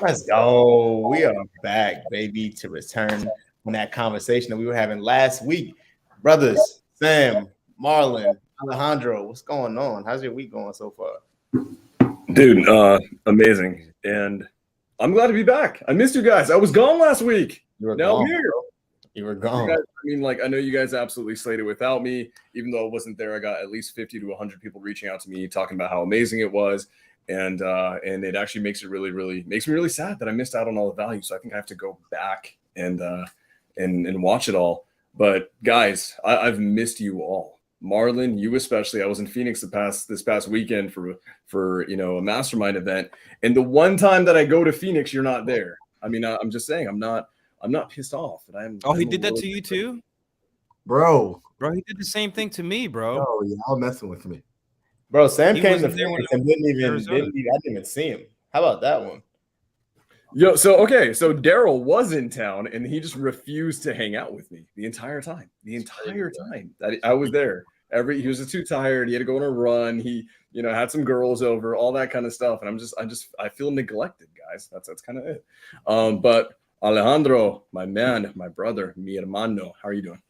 Let's go. We are back, baby, to return on that conversation that we were having last week. Brothers, Sam, Marlon, Alejandro, what's going on? How's your week going so far? Dude, amazing. And I'm glad to be back. I missed you guys. I was gone last week. You were Now I'm gone, here. bro. You were You gone. guys, I know you guys absolutely slayed it without me. Even though I wasn't there, I got at least 50 to 100 people reaching out to me talking about how amazing it was. And it actually makes it makes me really sad that I missed out on all the value. So I think I have to go back and watch it all. But guys, I've missed you all. Marlon, you especially. I was in Phoenix this past weekend for a mastermind event, and the one time that I go to Phoenix, you're not there. I'm just saying, I'm not pissed off. And Oh, he I'm a did that little- to you too, Bro, bro. He did the same thing to me, bro. y'all messing with me. Bro, Sam He came to wasn't there when Phoenix and didn't even, Arizona. I didn't even see him. How about that one? So Daryl was in town, and he just refused to hang out with me the entire time. The entire time that I was there. He was just too tired. He had to go on a run. He, had some girls over, all that kind of stuff. And I feel neglected, guys. That's kind of it. But Alejandro, my man, my brother, mi hermano, how are you doing?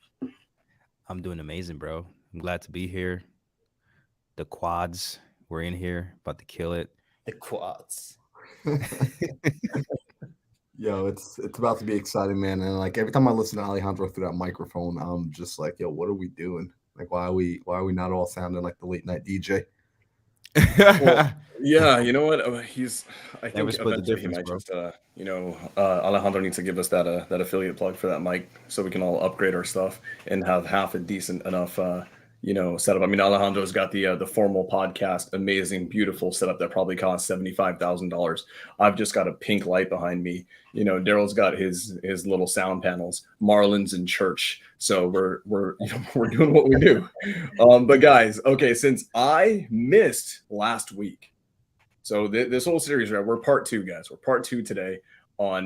I'm doing amazing, bro. I'm glad to be here. The quads, we're in here, about to kill it. The quads. Yo, it's about to be exciting, man. And like every time I listen to Alejandro through that microphone, I'm just like, yo, what are we doing? Like, why are we not all sounding like the late night DJ? Well, yeah, you know what? I think Never split the eventually he difference, might just, Alejandro needs to give us that affiliate plug for that mic so we can all upgrade our stuff and have half a decent enough, setup. Alejandro's got the formal podcast, amazing, beautiful setup that probably costs $75,000. I've just got a pink light behind me. Daryl's got his little sound panels. Marlon's in church, so we're doing what we do. But guys, okay, since I missed last week, so this whole series, right? We're part two, guys. We're part two today on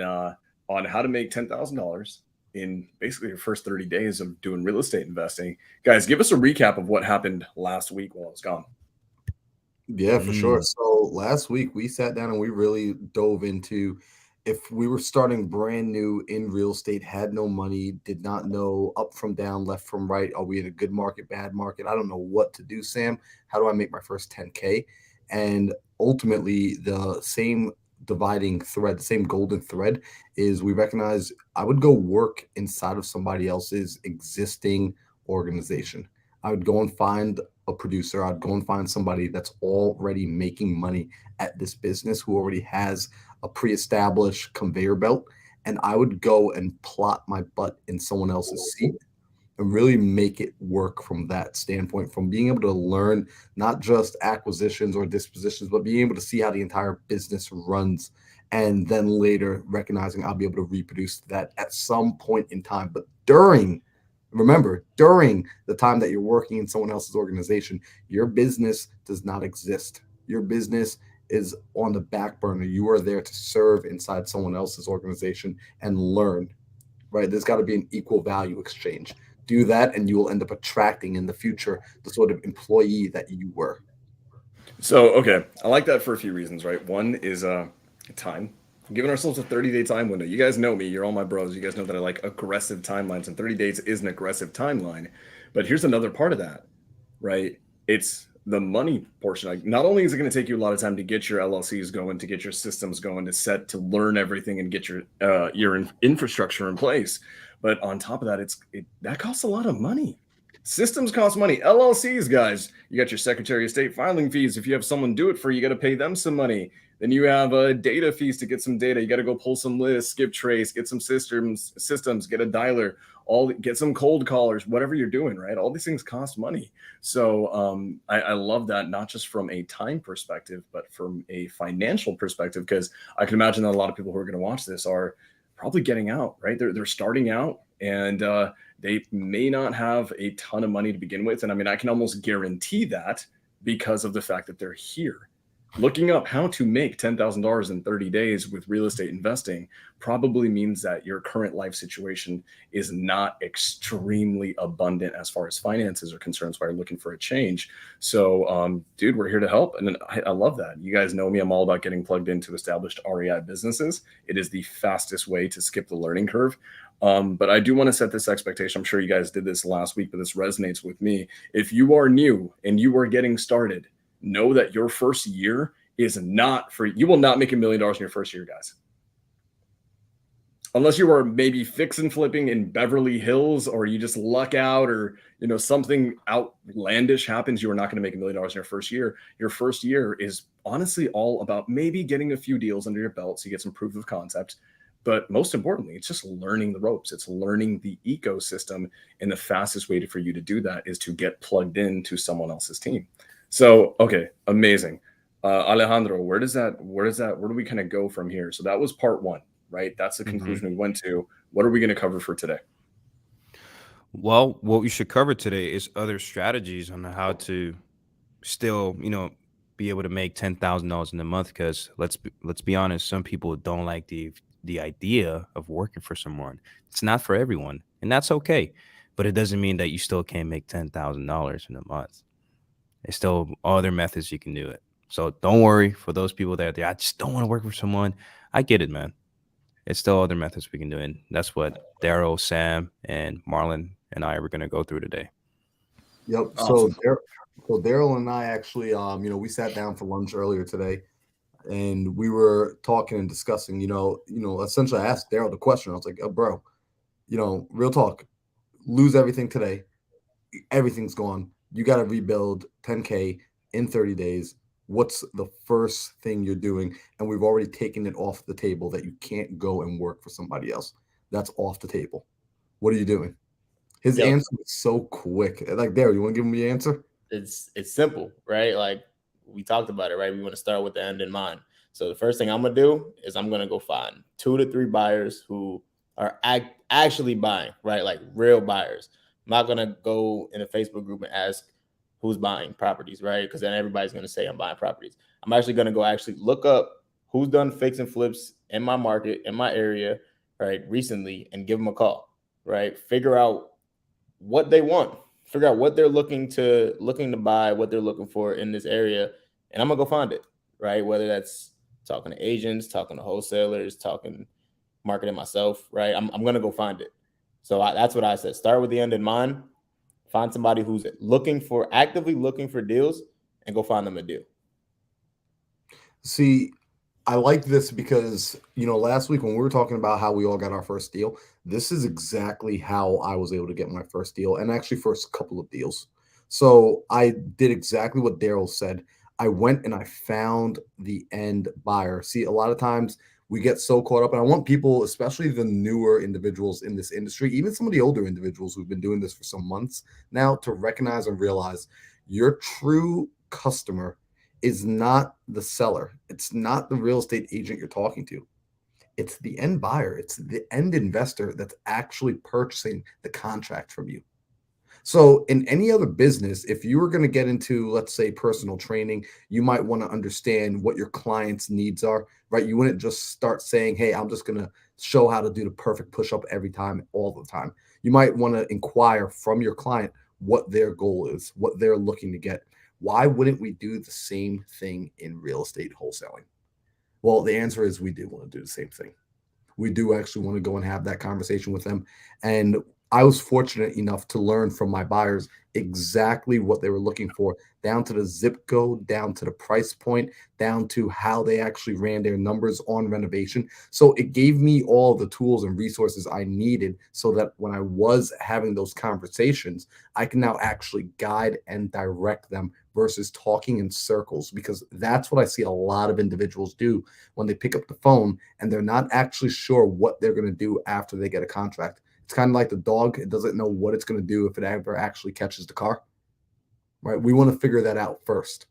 how to make $10,000 in basically your first 30 days of doing real estate investing. Guys, give us a recap of what happened last week while I was gone. Yeah, for sure. So last week we sat down and we really dove into if we were starting brand new in real estate, had no money, did not know up from down, left from right. Are we in a good market, bad market? I don't know what to do, Sam. How do I make my first 10K? And ultimately, the same dividing thread, the same golden thread is we recognize I would go work inside of somebody else's existing organization. I would go and find a producer. I'd go and find somebody that's already making money at this business who already has a pre-established conveyor belt. And I would go and plot my butt in someone else's seat and really make it work from that standpoint, from being able to learn not just acquisitions or dispositions, but being able to see how the entire business runs. And then later recognizing I'll be able to reproduce that at some point in time. But remember, during the time that you're working in someone else's organization, your business does not exist. Your business is on the back burner. You are there to serve inside someone else's organization and learn, right? There's got to be an equal value exchange. Do that and you will end up attracting in the future the sort of employee that you were. So, okay, I like that for a few reasons, right? One is time. I'm giving ourselves a 30-day time window. You guys know me. You're all my bros. You guys know that I like aggressive timelines, and 30 days is an aggressive timeline. But here's another part of that, right? It's the money portion. Like, not only is it going to take you a lot of time to get your LLCs going, to get your systems going, to learn everything and get your infrastructure in place, but on top of that, that costs a lot of money. Systems cost money. LLCs, guys, you got your Secretary of State filing fees. If you have someone do it for you, got to pay them some money. Then you have data fees to get some data. You got to go pull some lists, skip trace, get some systems, get a dialer, get some cold callers, whatever you're doing, right? All these things cost money. So I love that, not just from a time perspective, but from a financial perspective, because I can imagine that a lot of people who are going to watch this are probably getting out, right? They're starting out, and they may not have a ton of money to begin with. And I can almost guarantee that because of the fact that they're here. Looking up how to make $10,000 in 30 days with real estate investing probably means that your current life situation is not extremely abundant as far as finances are concerned. So you're looking for a change. So, dude, we're here to help. And I love that. You guys know me. I'm all about getting plugged into established REI businesses. It is the fastest way to skip the learning curve. But I do want to set this expectation. I'm sure you guys did this last week, but this resonates with me. If you are new and you are getting started, know that your first year is not for you. Will not make $1 million in your first year, guys. Unless you are maybe fix and flipping in Beverly Hills, or you just luck out, or something outlandish happens, you are not going to make $1 million in your first year. Your first year is honestly all about maybe getting a few deals under your belt so you get some proof of concept. But most importantly, it's just learning the ropes. It's learning the ecosystem. And the fastest way for you to do that is to get plugged into someone else's team. So, okay, amazing. Alejandro, where do we kind of go from here? So that was part one, right? That's the conclusion we went to. What are we going to cover for today? Well, what we should cover today is other strategies on how to still, be able to make $10,000 in a month. Because let's be honest, some people don't like the idea of working for someone. It's not for everyone, and that's okay. But it doesn't mean that you still can't make $10,000 in a month. There's still other methods you can do it. So don't worry for those people that I just don't want to work for someone. I get it, man. It's still other methods we can do. And that's what Daryl, Sam, and Marlon and I are going to go through today. Yep. Awesome. So Daryl and I actually, we sat down for lunch earlier today, and we were talking and discussing, essentially I asked Daryl the question. I was like, bro, real talk, lose everything today. Everything's gone. You got to rebuild 10K in 30 days. What's the first thing you're doing? And we've already taken it off the table that you can't go and work for somebody else. That's off the table. What are you doing? His answer was so quick. Like, Daryl, you want to give him the answer? It's simple, right? Like we talked about it, right? We want to start with the end in mind. So the first thing I'm going to do is I'm going to go find 2 to 3 buyers who are actually buying, right? Like real buyers. I'm not going to go in a Facebook group and ask who's buying properties, right? Because then everybody's going to say I'm buying properties. I'm actually going to go actually look up who's done fix and flips in my market, in my area, right, recently, and give them a call, right? Figure out what they want. Figure out what they're looking to buy, what they're looking for in this area, and I'm going to go find it, right? Whether that's talking to agents, talking to wholesalers, talking marketing myself, right? I'm going to go find it. So that's what I said. Start with the end in mind. Find somebody who's actively looking for deals, and go find them a deal. See, I like this because, last week when we were talking about how we all got our first deal, this is exactly how I was able to get my first deal, and actually first couple of deals. So I did exactly what Daryl said. I went and I found the end buyer. See, a lot of times we get so caught up, and I want people, especially the newer individuals in this industry, even some of the older individuals who've been doing this for some months now, to recognize and realize your true customer is not the seller. It's not the real estate agent you're talking to. It's the end buyer. It's the end investor that's actually purchasing the contract from you. So in any other business, if you were going to get into, let's say, personal training, you might want to understand what your client's needs are, right? You wouldn't just start saying, hey, I'm just going to show how to do the perfect push-up every time, all the time. You might want to inquire from your client what their goal is, what they're looking to get. Why wouldn't we do the same thing in real estate wholesaling? Well, the answer is we do want to do the same thing. We do actually want to go and have that conversation with them. And I was fortunate enough to learn from my buyers exactly what they were looking for, down to the zip code, down to the price point, down to how they actually ran their numbers on renovation. So it gave me all the tools and resources I needed so that when I was having those conversations, I can now actually guide and direct them versus talking in circles, because that's what I see a lot of individuals do when they pick up the phone and they're not actually sure what they're going to do after they get a contract. It's kind of like the dog. It doesn't know what it's going to do if it ever actually catches the car, right? We want to figure that out first.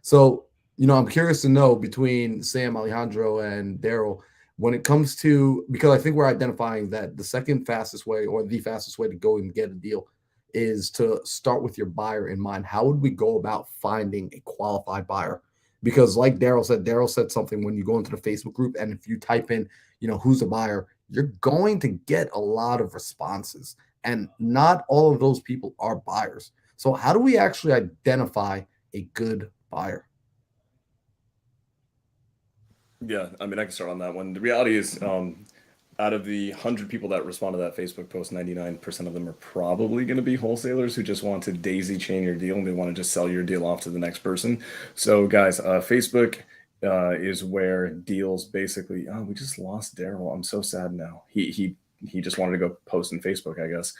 So, I'm curious to know between Sam, Alejandro, and Daryl, when it comes to, because I think we're identifying that the second fastest way, or the fastest way to go and get a deal, is to start with your buyer in mind. How would we go about finding a qualified buyer? Because like Daryl said something when you go into the Facebook group, and if you type in, who's a buyer, you're going to get a lot of responses. And not all of those people are buyers. So how do we actually identify a good buyer? Yeah, I mean, I can start on that one. The reality is, out of the 100 people that respond to that Facebook post, 99% of them are probably going to be wholesalers who just want to daisy chain your deal and they want to just sell your deal off to the next person. So, guys, Facebook is where deals basically. Oh, we just lost Daryl. I'm so sad now. He just wanted to go post in Facebook, I guess.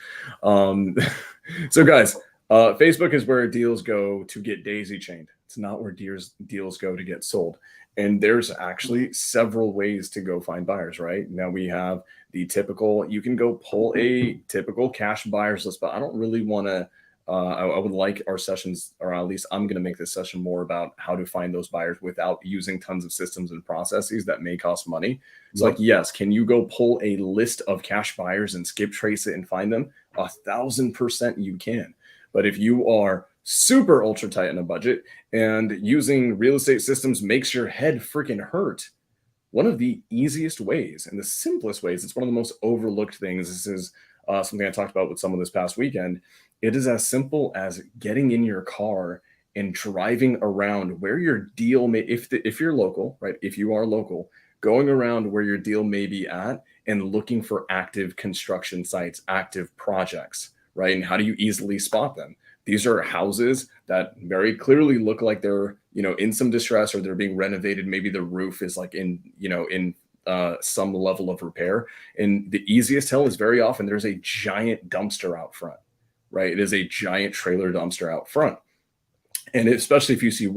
So, guys, Facebook is where deals go to get daisy chained. It's not where deals go to get sold. And there's actually several ways to go find buyers, right? Now we have the typical, you can go pull a typical cash buyers list, but I don't really want to, I would like our sessions, or at least I'm going to make this session more about how to find those buyers without using tons of systems and processes that may cost money. It's like, yes, can you go pull a list of cash buyers and skip trace it and find them? 1,000% you can. But if you are super ultra tight on a budget and using real estate systems makes your head freaking hurt, one of the easiest ways and the simplest ways, it's one of the most overlooked things. This is something I talked about with someone this past weekend. It is as simple as getting in your car and driving around where your deal may, if you're local, right? If you are local, going around where your deal may be at and looking for active construction sites, active projects, right? And how do you easily spot them? These are houses that very clearly look like they're, in some distress or they're being renovated. Maybe the roof is like in some level of repair. And the easiest tell is very often there's a giant dumpster out front, right? It is a giant trailer dumpster out front. And especially if you see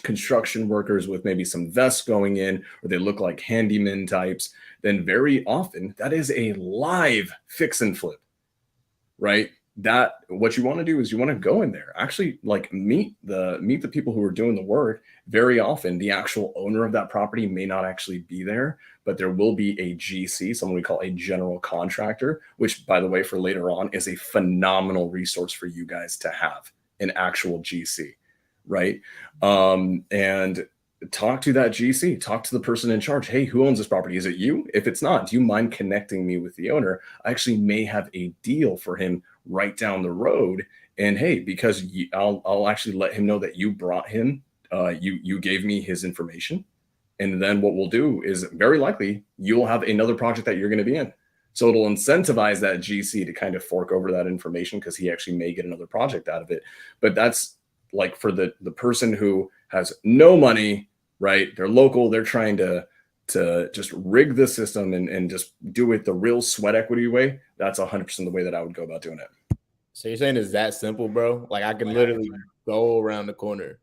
construction workers with maybe some vests going in, or they look like handyman types, then very often that is a live fix and flip, right? That what you want to do is you want to go in there, actually like meet the people who are doing the work. Very often the actual owner of that property may not actually be there, but there will be a GC, someone we call a general contractor, which by the way, for later on is a phenomenal resource for you guys to have, an actual GC, right? And talk to that GC, talk to the person in charge. Hey, who owns this property? Is it you? If it's not, do you mind connecting me with the owner? I actually may have a deal for him right down the road. And hey, because I'll actually let him know that you brought him, you gave me his information. And then what we'll do is very likely you'll have another project that you're going to be in. So it'll incentivize that GC to kind of fork over that information because he actually may get another project out of it. But that's like for the person who has no money, right? They're local. They're trying to just rig the system and just do it the real sweat equity way. That's 100% the way that I would go about doing it. So you're saying it's that simple, bro? Like I can literally go around the corner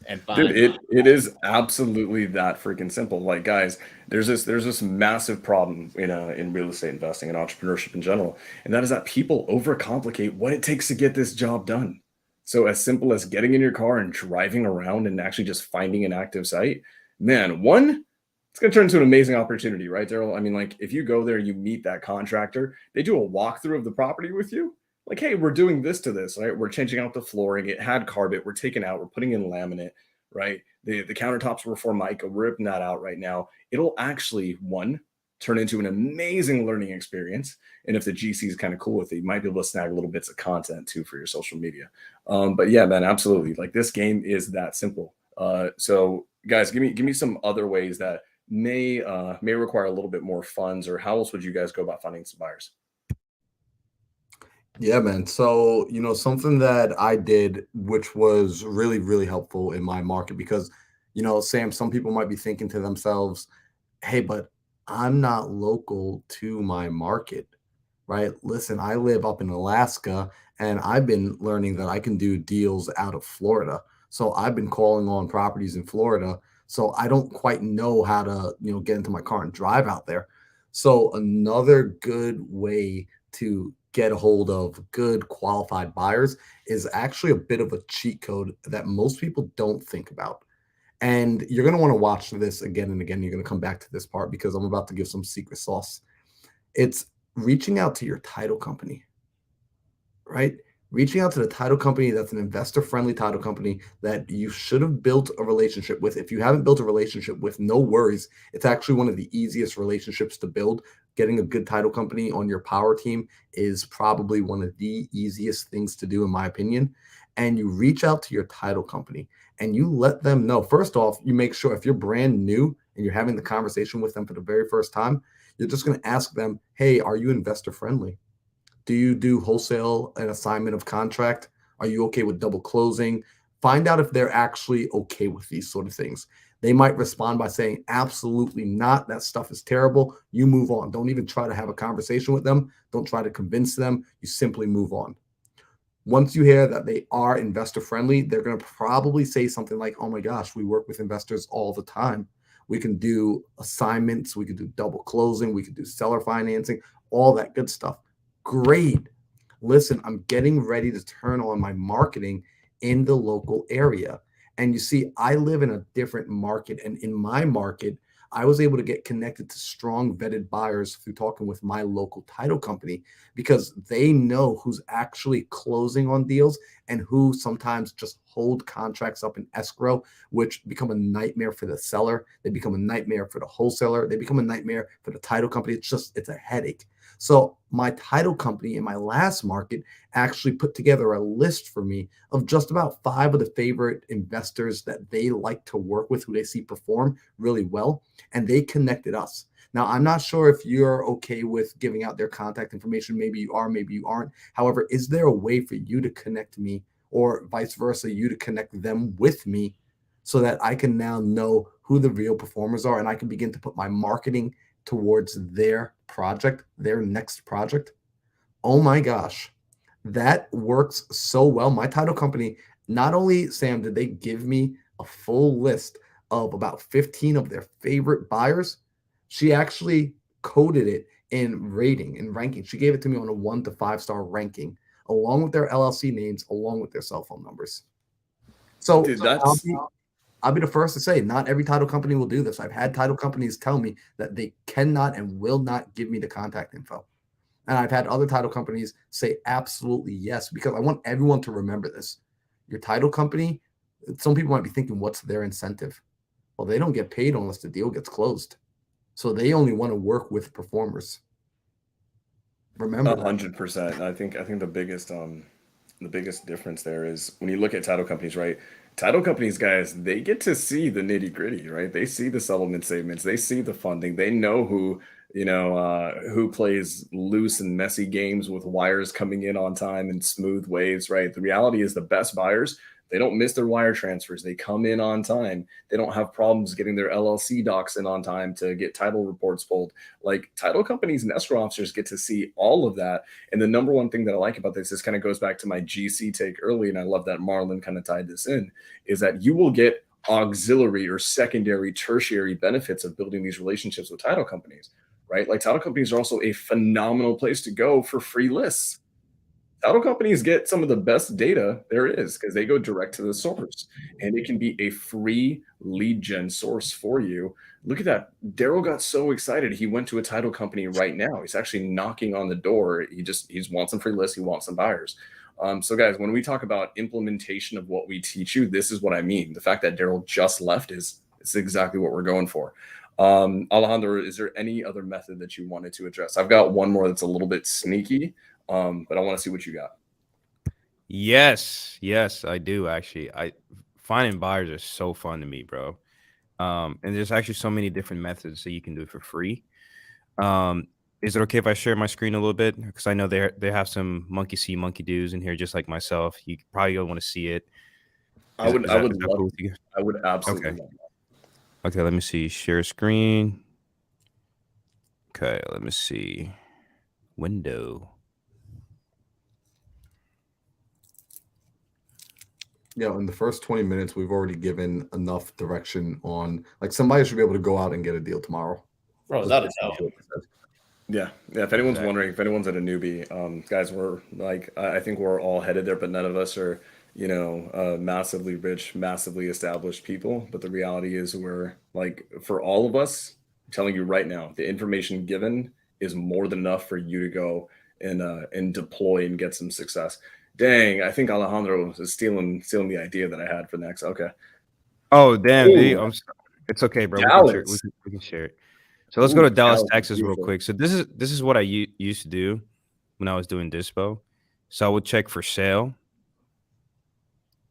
and find. Dude, it is absolutely that freaking simple. Like, guys, there's this massive problem in real estate investing and entrepreneurship in general, and that is that people overcomplicate what it takes to get this job done. So as simple as getting in your car and driving around and actually just finding an active site, man, it's going to turn into an amazing opportunity, right, Daryl? I mean, like if you go there, you meet that contractor, they do a walkthrough of the property with you. Like, hey, we're doing this to this, right? We're changing out the flooring. It had carpet. We're taking out, we're putting in laminate, right? The countertops were Formica. We're ripping that out right now. It'll actually, turn into an amazing learning experience. And if the GC is kind of cool with it, you might be able to snag little bits of content too for your social media. But yeah, man, absolutely. Like this game is that simple. So guys, give me some other ways that may require a little bit more funds, or how else would you guys go about finding some buyers? Yeah, man. So, something that I did, which was really, really helpful in my market, because, Sam, some people might be thinking to themselves, hey, but I'm not local to my market, right? Listen, I live up in Alaska and I've been learning that I can do deals out of Florida. So I've been calling on properties in Florida. So I don't quite know how to, get into my car and drive out there. So another good way to get a hold of good qualified buyers is actually a bit of a cheat code that most people don't think about. And you're going to want to watch this again and again. You're going to come back to this part because I'm about to give some secret sauce. It's reaching out to your title company, right? reaching out to the title company that's an investor-friendly title company that you should have built a relationship with. If you haven't built a relationship with, no worries. It's actually one of the easiest relationships to build. Getting a good title company on your power team is probably one of the easiest things to do, in my opinion. And you reach out to your title company and you let them know. First off, you make sure if you're brand new and you're having the conversation with them for the very first time, you're just going to ask them, hey, are you investor friendly? Do you do wholesale and assignment of contract? Are you okay with double closing? Find out if they're actually okay with these sort of things. They might respond by saying, absolutely not. That stuff is terrible. You move on. Don't even try to have a conversation with them. Don't try to convince them. You simply move on. Once you hear that they are investor friendly, they're going to probably say something like, oh my gosh, we work with investors all the time. We can do assignments. We could do double closing. We could do seller financing, all that good stuff. Great. Listen, I'm getting ready to turn on my marketing in the local area. And you see, I live in a different market. And in my market, I was able to get connected to strong vetted buyers through talking with my local title company because they know who's actually closing on deals and who sometimes just hold contracts up in escrow, which become a nightmare for the seller. They become a nightmare for the wholesaler. They become a nightmare for the title company. It's a headache. So my title company in my last market actually put together a list for me of just about 5 of the favorite investors that they like to work with, who they see perform really well, and they connected us. Now, I'm not sure if you're okay with giving out their contact information. Maybe you are, maybe you aren't. However, is there a way for you to connect me or vice versa, you to connect them with me so that I can now know who the real performers are and I can begin to put my marketing towards their project, their next project? Oh my gosh, that works so well. My title company, not only, Sam, did they give me a full list of about 15 of their favorite buyers, she actually coded it in rating and ranking. She gave it to me on a 1 to 5 star ranking, along with their LLC names, along with their cell phone numbers. So Dude, I'll that's be, I'll be the first to say, not every title company will do this. I've had title companies tell me that they cannot and will not give me the contact info. And I've had other title companies say absolutely yes, because I want everyone to remember this. Your title company, some people might be thinking, what's their incentive? Well, they don't get paid unless the deal gets closed. So they only want to work with performers. Remember that. 100%. I think the biggest difference there is when you look at title companies, right? Title companies, guys, they get to see the nitty gritty, right? They see the settlement statements, they see the funding, they know who plays loose and messy games with wires coming in on time and smooth waves, right? The reality is the best buyers, they don't miss their wire transfers. They come in on time. They don't have problems getting their LLC docs in on time to get title reports pulled. Like title companies and escrow officers get to see all of that. And the number one thing that I like about this kind of goes back to my GC take early, and I love that Marlon kind of tied this in, is that you will get auxiliary or secondary, tertiary benefits of building these relationships with title companies, right? Like title companies are also a phenomenal place to go for free lists. Title companies get some of the best data there is because they go direct to the source and it can be a free lead gen source for you. Look at that. Daryl got so excited. He went to a title company right now. He's actually knocking on the door. He wants some free lists. He wants some buyers. So guys, when we talk about implementation of what we teach you, this is what I mean. The fact that Daryl just left is exactly what we're going for. Alejandro, is there any other method that you wanted to address? I've got one more that's a little bit sneaky. But I want to see what you got. Yes, I do actually. I finding buyers are so fun to me, bro. And there's actually so many different methods that you can do it for free. Is it okay if I share my screen a little bit? Because I know they have some monkey see, monkey do's in here, just like myself. You probably don't want to see it. I would Is love that cool with you? I would absolutely Okay. love that. Okay, let me see. Share screen. Okay, let me see. Window. Yeah, in the first 20 minutes, we've already given enough direction on, like, somebody should be able to go out and get a deal tomorrow. Bro, without a doubt. Yeah. If anyone's Exactly. wondering, if anyone's at a newbie, guys, we're like, I think we're all headed there, but none of us are, massively rich, massively established people. But the reality is, we're like, for all of us, I'm telling you right now, the information given is more than enough for you to go and deploy and get some success. Dang, I think Alejandro is stealing the idea that I had for next. Okay. Oh damn, D. Ooh, It's okay, bro. We can share. Dallas. We can share it. So let's go Ooh, to Dallas, Dallas is Texas, real beautiful. quick. So this is what I used to do when I was doing dispo. So I would check for sale,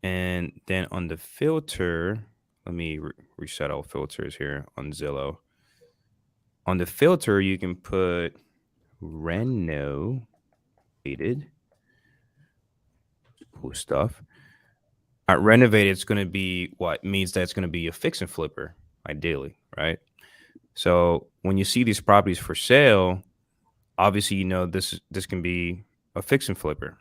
and then on the filter, let me reset all filters here on Zillow. On the filter, you can put renovated. Cool stuff. Renovated is going to be what means that it's going to be a fix and flipper, ideally, right? So when you see these properties for sale, obviously you know this can be a fix and flipper.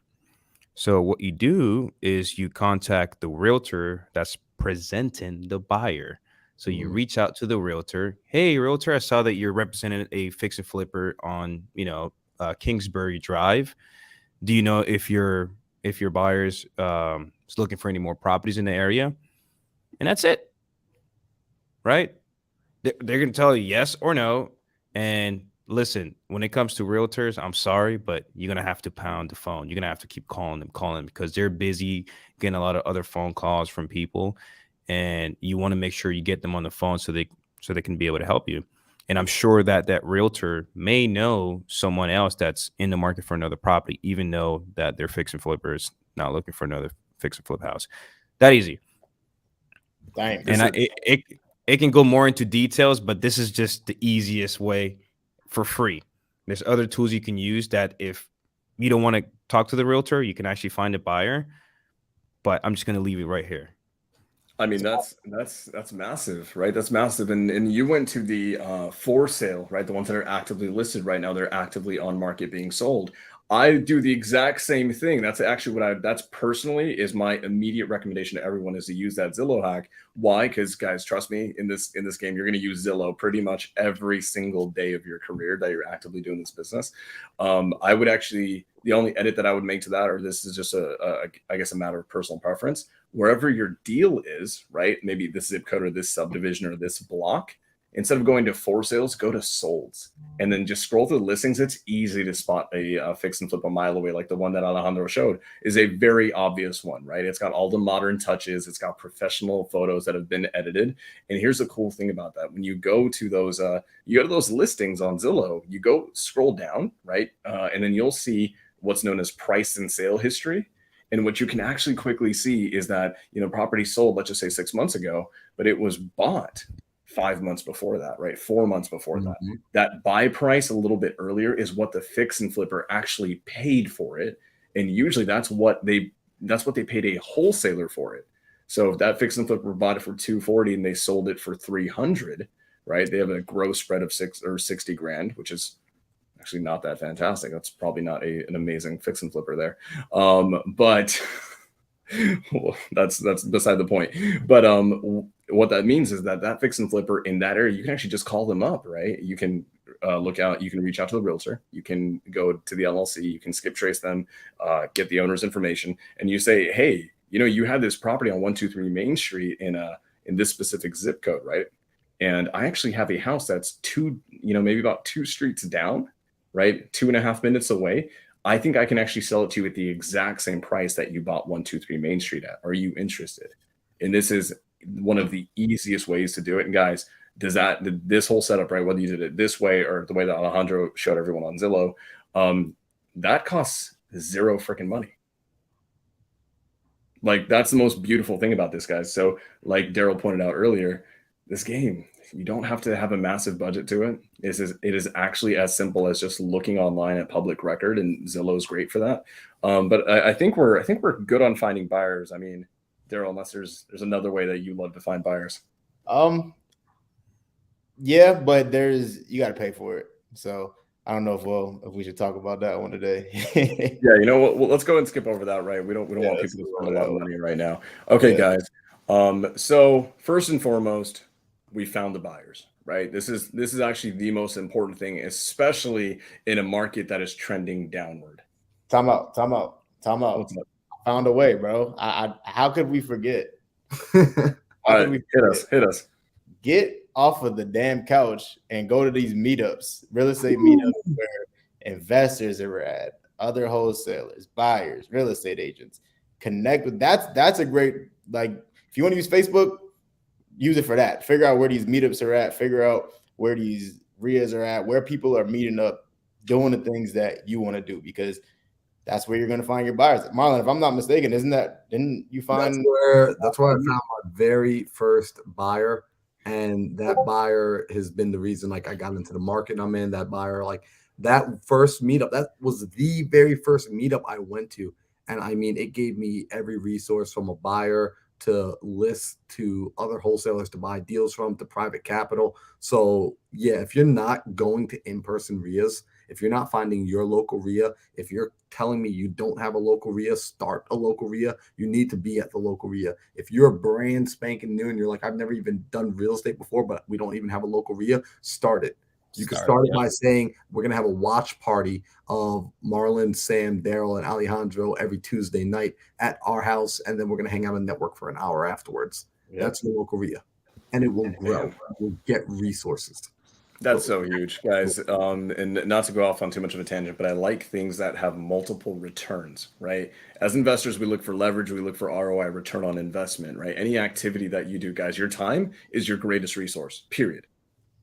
So what you do is you contact the realtor that's presenting the buyer. So you reach out to the realtor. Hey, realtor, I saw that you're representing a fix and flipper on, Kingsbury Drive. Do you know if your buyer's is looking for any more properties in the area? And that's it, right? They're going to tell you yes or no. And listen, when it comes to realtors, I'm sorry, but you're going to have to pound the phone. You're going to have to keep calling them because they're busy getting a lot of other phone calls from people. And you want to make sure you get them on the phone so they can be able to help you. And I'm sure that that realtor may know someone else that's in the market for another property, even though that their fix and flipper is not looking for another fix and flip house. That easy. Dang. And it can go more into details, but this is just the easiest way for free. There's other tools you can use that if you don't want to talk to the realtor, you can actually find a buyer. But I'm just going to leave it right here. I mean, that's massive, right? That's massive. And you went to the for sale, right? The ones that are actively listed right now, they're actively on market being sold. I do the exact same thing. That's actually that's personally is my immediate recommendation to everyone is to use that Zillow hack. Why? Because guys, trust me, in this game, you're going to use Zillow pretty much every single day of your career that you're actively doing this business. I would actually, the only edit that I would make to that, or this is just I guess a matter of personal preference, wherever your deal is, right? Maybe this zip code or this subdivision or this block, instead of going to for sales, go to solds and then just scroll through the listings. It's easy to spot a fix and flip a mile away. Like the one that Alejandro showed is a very obvious one, right? It's got all the modern touches. It's got professional photos that have been edited. And here's the cool thing about that. When you go to those, listings on Zillow, you go scroll down, right? And then you'll see what's known as price and sale history. And what you can actually quickly see is that, property sold, let's just say 6 months ago, but it was bought 5 months before that, right? 4 months before that. That buy price a little bit earlier is what the fix and flipper actually paid for it. And usually that's what they paid a wholesaler for it. So if that fix and flipper bought it for $240 and they sold it for $300, right? They have a gross spread of $60 grand, which is actually not that fantastic. That's probably not an amazing fix and flipper there. But well, that's beside the point. But what that means is that fix and flipper in that area, you can actually just call them up, right? You can you can reach out to the realtor, you can go to the LLC, you can skip trace them, get the owner's information, and you say, hey, you have this property on 123 Main Street in this specific zip code, right? And I actually have a house that's maybe about 2 streets down, right? 2.5 minutes away. I think I can actually sell it to you at the exact same price that you bought 123 Main Street at. Are you interested? And this is one of the easiest ways to do it. And guys, this whole setup, right? Whether you did it this way or the way that Alejandro showed everyone on Zillow, that costs zero freaking money. Like, that's the most beautiful thing about this, guys. So like Daryl pointed out earlier, this game, you don't have to have a massive budget to it. It is actually as simple as just looking online at public record, and Zillow is great for that. But I think we're good on finding buyers. I mean, Daryl, unless there's another way that you love to find buyers. Yeah, but you got to pay for it. So I don't know if we should talk about that one today. Yeah, well, let's go and skip over that. Right, we don't want people to spend a lot of money right now. Okay, guys. So first and foremost, we found the buyers, right? This is actually the most important thing, especially in a market that is trending downward. Time out. Found a way, bro. How could we forget? Hit us. Get off of the damn couch and go to these meetups, real estate meetups, where investors are at, other wholesalers, buyers, real estate agents. Connect with that's a great, like, if you want to use Facebook, use it for that. Figure out where these meetups are at, figure out where these RIAs are at, where people are meeting up, doing the things that you want to do, because that's where you're going to find your buyers. Marlon, if I'm not mistaken, didn't you find that's where I found my very first buyer, and that buyer has been the reason like I got into the market I'm in. That buyer, like that first meetup, that was the very first meetup I went to, and I mean it gave me every resource from a buyer to list to other wholesalers to buy deals from to private capital. So yeah, if you're not going to in-person RIAs, if you're not finding your local RIA, if you're telling me you don't have a local RIA, start a local RIA. You need to be at the local RIA. If you're brand spanking new and you're like, I've never even done real estate before, but we don't even have a local RIA, start it. You can start it by saying we're going to have a watch party of Marlon, Sam, Daryl, and Alejandro every Tuesday night at our house, and then we're going to hang out and network for an hour afterwards. Yeah. That's your local RIA, and it will grow. It will get resources. That's so huge, guys. And not to go off on too much of a tangent, but I like things that have multiple returns, right? As investors, we look for leverage, we look for ROI, return on investment, right? Any activity that you do, guys, your time is your greatest resource, period.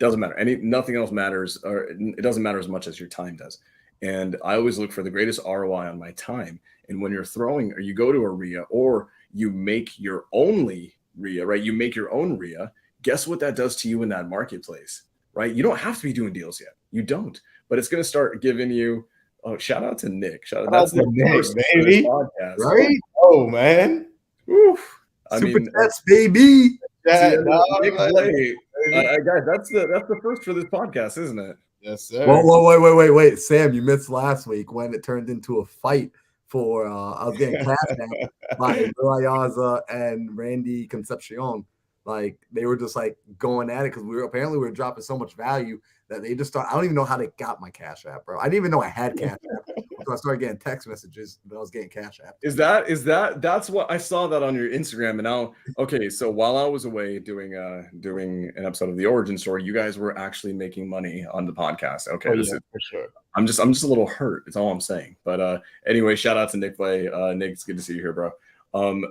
Doesn't matter. Nothing else matters, or it doesn't matter as much as your time does. And I always look for the greatest ROI on my time. And when you're throwing, or you go to a RIA, or you make your only RIA, right? You make your own RIA. Guess what that does to you in that marketplace, right? You don't have to be doing deals yet. You don't. But it's going to start giving you. Oh, shout out to Nick. Shout out to Nick, baby. Podcast, right? Oh man. Oof. I Super mean, Jets, baby. Nick Blay. Guys, that's the first for this podcast, isn't it? Yes, sir. Whoa, wait. Sam, you missed last week when it turned into a fight for I was getting cashed out by Ayaza and Randy Concepcion. Like they were just like going at it because we were dropping so much value that they just started. I don't even know how they got my Cash App, bro. I didn't even know I had Cash App. So I started getting text messages that I was getting Cash App. That's what I saw that on your Instagram. And now, okay, so while I was away doing an episode of The Origin Story, you guys were actually making money on the podcast. Okay, for sure. I'm just a little hurt. That's all I'm saying. But anyway, shout out to Nick Blay. Nick, it's good to see you here, bro.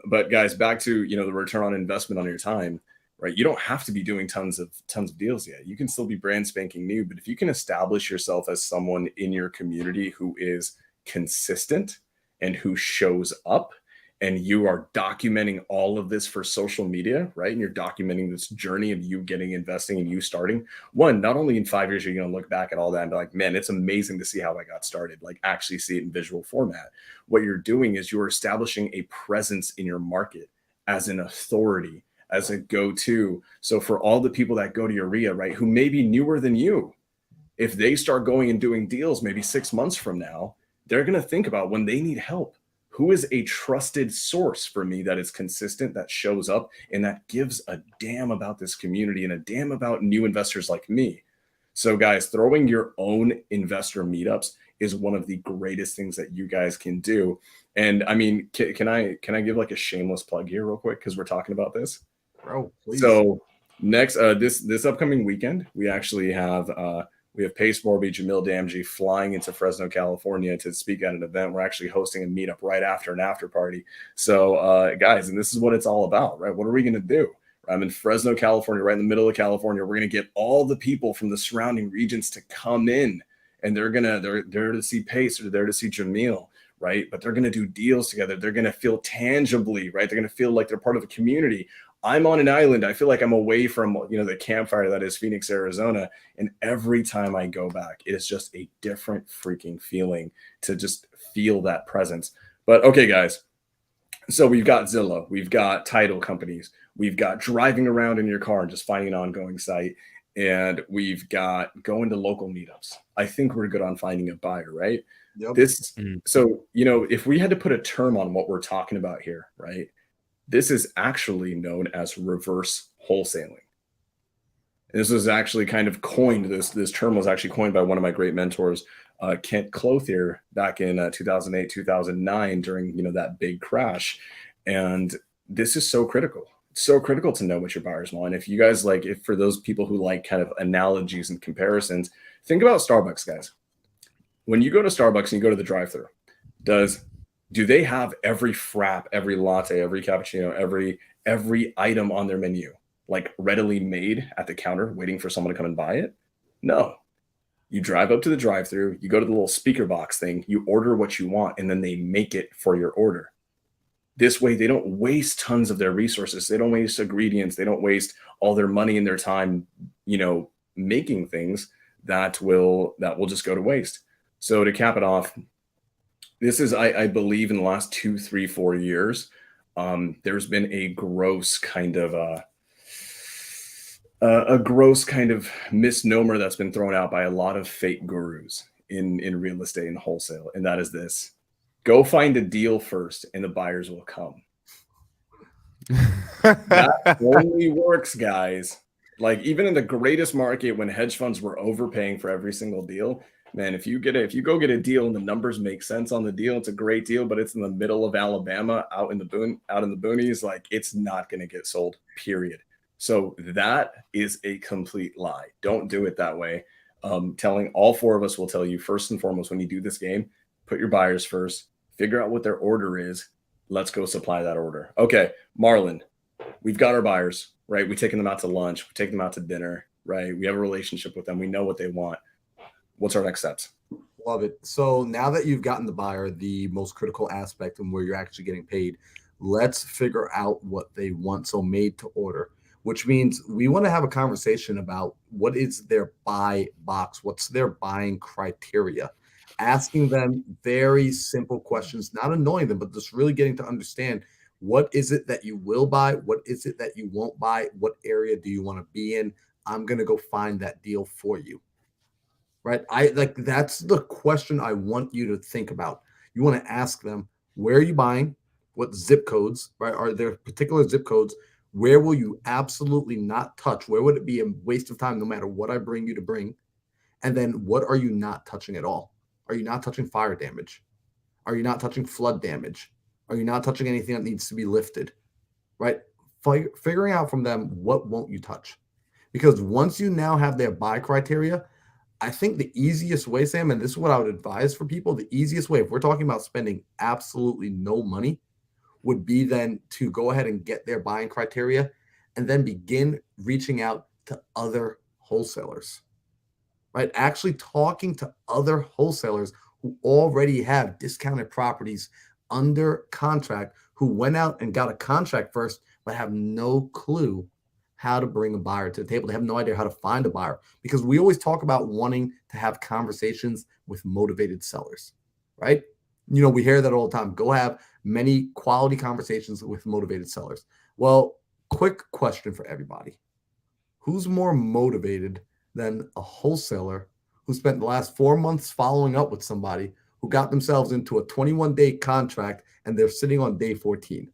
But guys, back to the return on investment on your time. Right, you don't have to be doing tons of deals yet. You can still be brand spanking new, but if you can establish yourself as someone in your community who is consistent and who shows up, and you are documenting all of this for social media, right? And you're documenting this journey of you getting investing and you starting. One, not only in 5 years are you going to look back at all that and be like, man, it's amazing to see how I got started. Like actually see it in visual format. What you're doing is you're establishing a presence in your market as an authority, as a go-to. So for all the people that go to your RIA, right, who may be newer than you, if they start going and doing deals maybe 6 months from now, they're going to think about when they need help, who is a trusted source for me that is consistent, that shows up, and that gives a damn about this community and a damn about new investors like me. So guys, throwing your own investor meetups is one of the greatest things that you guys can do. And I mean, can I give like a shameless plug here real quick? Because we're talking about this. Bro, please. So next, this upcoming weekend, we actually have Pace Morby, Jamil Damji flying into Fresno, California to speak at an event. We're actually hosting a meetup right after an after party. So guys, and this is what it's all about, right? What are we going to do? I'm in Fresno, California, right in the middle of California. We're going to get all the people from the surrounding regions to come in, and they're there to see Pace, or they're there to see Jamil, right? But they're going to do deals together. They're going to feel tangibly, right? They're going to feel like they're part of a community. I'm on an island. I feel like I'm away from, the campfire that is Phoenix, Arizona. And every time I go back, it is just a different freaking feeling to just feel that presence. But okay, guys. So we've got Zillow, we've got title companies, we've got driving around in your car and just finding an ongoing site, and we've got going to local meetups. I think we're good on finding a buyer, right? Yep. So, if we had to put a term on what we're talking about here, right? This is actually known as reverse wholesaling. And this was actually kind of coined. This term was actually coined by one of my great mentors, Kent Clothier, back in 2008, 2009, during that big crash. And this is so critical. It's so critical to know what your buyers want. If you guys if for those people who like kind of analogies and comparisons, think about Starbucks, guys. When you go to Starbucks and you go to the drive-thru, Do they have every frap, every latte, every cappuccino, every item on their menu like readily made at the counter waiting for someone to come and buy it? No. You drive up to the drive-through, you go to the little speaker box thing, you order what you want, and then they make it for your order. This way, they don't waste tons of their resources. They don't waste ingredients. They don't waste all their money and their time, making things that will just go to waste. So to cap it off, this is, I believe, in the last 2, 3, 4 years, there's been a gross kind of misnomer that's been thrown out by a lot of fake gurus in real estate and wholesale, and that is this: go find a deal first, and the buyers will come. That only works, guys. Like, even in the greatest market, when hedge funds were overpaying for every single deal, man, if you go get a deal and the numbers make sense on the deal, it's a great deal, but it's in the middle of Alabama, out in the boonies, like, it's not going to get sold, period. So that is a complete lie. Don't do it that way. Telling all 4 of us will tell you, first and foremost, when you do this game, put your buyers first, figure out what their order is. Let's go supply that order. Okay, Marlon, we've got our buyers, right? We're taking them out to lunch. We're taking them out to dinner, right? We have a relationship with them. We know what they want. What's our next steps? Love it. So now that you've gotten the buyer, the most critical aspect and where you're actually getting paid, let's figure out what they want. So made to order, which means we want to have a conversation about what is their buy box, what's their buying criteria, asking them very simple questions, not annoying them, but just really getting to understand, what is it that you will buy? What is it that you won't buy? What area do you want to be in? I'm going to go find that deal for you. Right? That's the question I want you to think about. You want to ask them, where are you buying? What zip codes, right? Are there particular zip codes? Where will you absolutely not touch? Where would it be a waste of time no matter what I bring you to bring? And then what are you not touching at all? Are you not touching fire damage? Are you not touching flood damage? Are you not touching anything that needs to be lifted? Right? Figuring out from them, what won't you touch? Because once you now have their buy criteria, I think the easiest way, Sam, and this is what I would advise for people, the easiest way, if we're talking about spending absolutely no money, would be then to go ahead and get their buying criteria and then begin reaching out to other wholesalers, right? Actually talking to other wholesalers who already have discounted properties under contract, who went out and got a contract first, but have no clue how to bring a buyer to the table. They have no idea how to find a buyer, because we always talk about wanting to have conversations with motivated sellers, right? We hear that all the time. Go have many quality conversations with motivated sellers. Well, quick question for everybody. Who's more motivated than a wholesaler who spent the last 4 months following up with somebody who got themselves into a 21-day contract and they're sitting on day 14?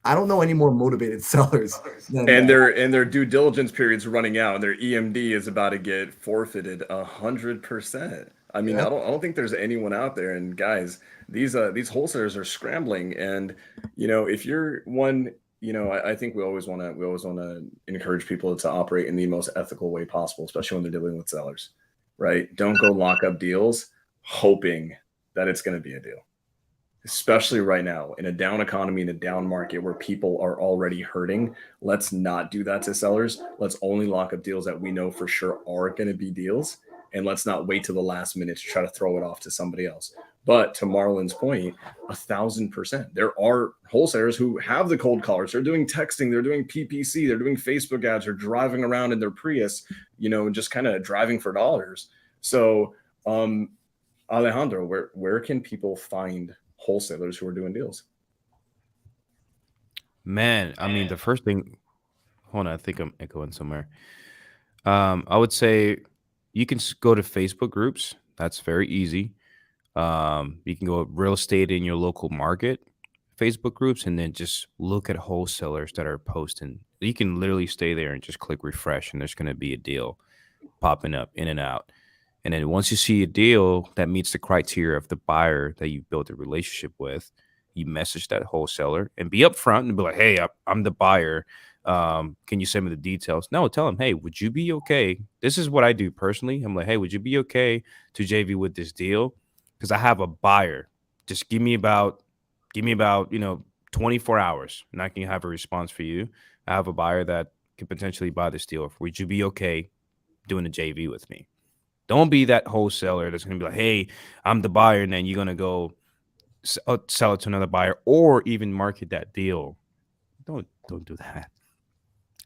I don't know any more motivated sellers. And their due diligence period's running out, and their EMD is about to get forfeited 100%. I mean, yeah. I don't think there's anyone out there. And guys, these wholesalers are scrambling. And if you're one, I think we always want to encourage people to operate in the most ethical way possible, especially when they're dealing with sellers, right? Don't go lock up deals hoping that it's going to be a deal. Especially right now in a down economy, in a down market where people are already hurting. Let's not do that to sellers. Let's only lock up deals that we know for sure are going to be deals. And let's not wait till the last minute to try to throw it off to somebody else. But to Marlon's point, 1,000%. There are wholesalers who have the cold callers. They're doing texting. They're doing PPC. They're doing Facebook ads. They're driving around in their Prius, and just kind of driving for dollars. So, Alejandro, where can people find wholesalers who are doing deals? Man, I mean, the first thing, hold on, I think I'm echoing somewhere. I would say you can go to Facebook groups. That's very easy. You can go real estate in your local market, Facebook groups, and then just look at wholesalers that are posting. You can literally stay there and just click refresh, and there's going to be a deal popping up in and out. And then once you see a deal that meets the criteria of the buyer that you built a relationship with, you message that wholesaler and be upfront and be like, hey, I'm the buyer. Can you send me the details? No, tell them, hey, would you be okay? This is what I do personally. I'm like, hey, would you be okay to JV with this deal? Because I have a buyer just give me about 24 hours, and I can have a response for you. I have a buyer that could potentially buy this deal. Would you be okay doing a JV with me? Don't be that wholesaler that's going to be like, hey, I'm the buyer, and then you're going to go sell it to another buyer or even market that deal. Don't do that.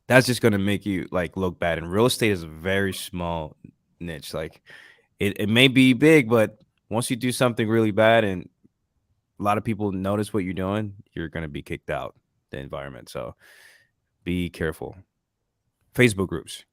That's just going to make you like look bad. And real estate is a very small niche. Like it may be big, but once you do something really bad and a lot of people notice what you're doing, you're going to be kicked out the environment. So be careful. Facebook groups.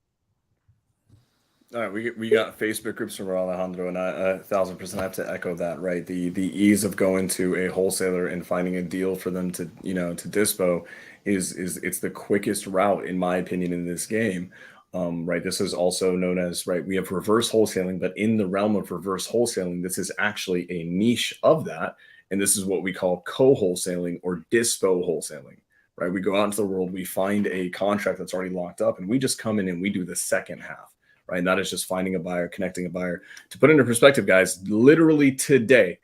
All right, we got Facebook groups from Alejandro, and I 1,000% have to echo that. Right, the ease of going to a wholesaler and finding a deal for them to to dispo is it's the quickest route in my opinion in this game. Right, this is also known as we have reverse wholesaling, but in the realm of reverse wholesaling, this is actually a niche of that, and this is what we call co-wholesaling or dispo wholesaling. Right, we go out into the world, we find a contract that's already locked up, and we just come in and we do the second half. Right. And that is just finding a buyer, connecting a buyer. To put into perspective, guys, literally today,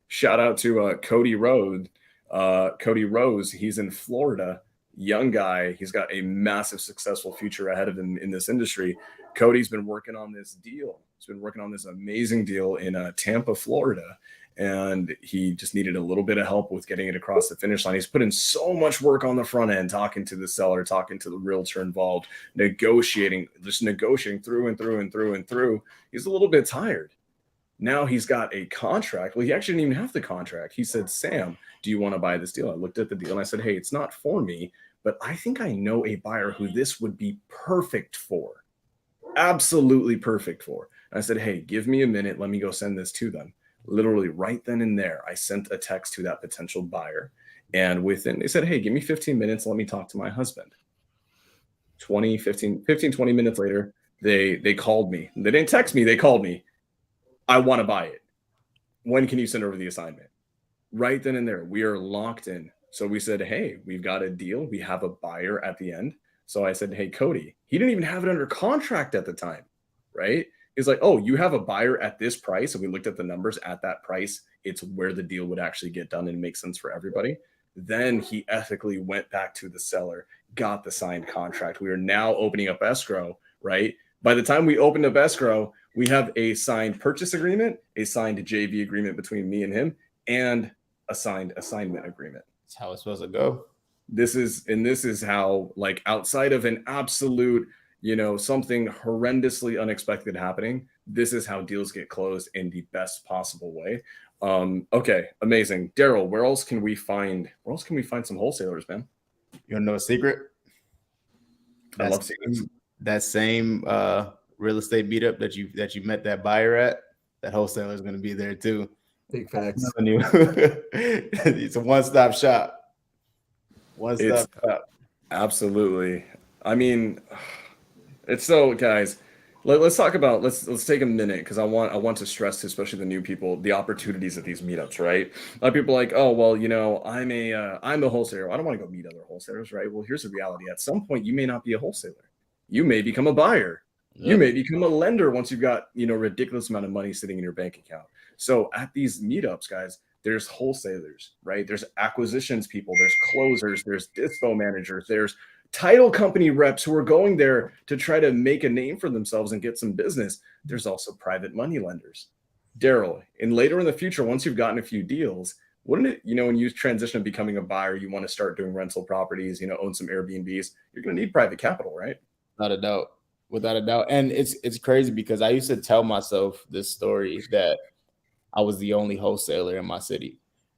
shout out to Cody Rose. Cody Rose, he's in Florida, young guy. He's got a massive, successful future ahead of him in this industry. Cody's been working on this deal. He's been working on this amazing deal in Tampa, Florida. And he just needed a little bit of help with getting it across the finish line. He's put in so much work on the front end, talking to the seller, talking to the realtor involved, negotiating through and through and through and through. He's a little bit tired. Now he's got a contract. Well, he actually didn't even have the contract. He said, Sam, do you want to buy this deal? I looked at the deal and I said, hey, it's not for me, but I think I know a buyer who this would be perfect for. Absolutely perfect for. And I said, hey, give me a minute. Let me go send this to them. Literally right then and there, I sent a text to that potential buyer. And they said, hey, give me 15 minutes. Let me talk to my husband. 20 minutes later, they called me. They didn't text me. They called me. I want to buy it. When can you send over the assignment? Right then and there, we are locked in. So we said, hey, we've got a deal. We have a buyer at the end. So I said, hey, Cody, he didn't even have it under contract at the time, right? He's like, oh, you have a buyer at this price. And we looked at the numbers at that price. It's where the deal would actually get done and make sense for everybody. Then he ethically went back to the seller, got the signed contract. We are now opening up escrow, right? By the time we opened up escrow, we have a signed purchase agreement, a signed JV agreement between me and him, and a signed assignment agreement. That's how it's supposed to go. This is how, like, outside of an absolute, something horrendously unexpected happening, this is how deals get closed in the best possible way. Okay, amazing. Daryl, where else can we find some wholesalers, man? You wanna know a secret? I love secrets. That same real estate meetup that you met that buyer at, that wholesaler is going to be there too. Big facts. It's a one-stop shop. One-stop shop. Absolutely. I mean, it's so, guys. Let's talk about let's take a minute because I want to stress to especially the new people the opportunities at these meetups, right? A lot of people are like, oh well, I'm a wholesaler. I don't want to go meet other wholesalers, right? Well, here's the reality. At some point, you may not be a wholesaler. You may become a buyer. Yep. You may become a lender once you've got ridiculous amount of money sitting in your bank account. So at these meetups, guys, there's wholesalers, right? There's acquisitions people, there's closers, there's dispo managers, there's title company reps who are going there to try to make a name for themselves and get some business. There's also private money lenders. Daryl, and later in the future, once you've gotten a few deals, wouldn't it, when you transition to becoming a buyer, you want to start doing rental properties, own some Airbnbs, you're going to need private capital, right? Without a doubt. And it's crazy because I used to tell myself this story that I was the only wholesaler in my city,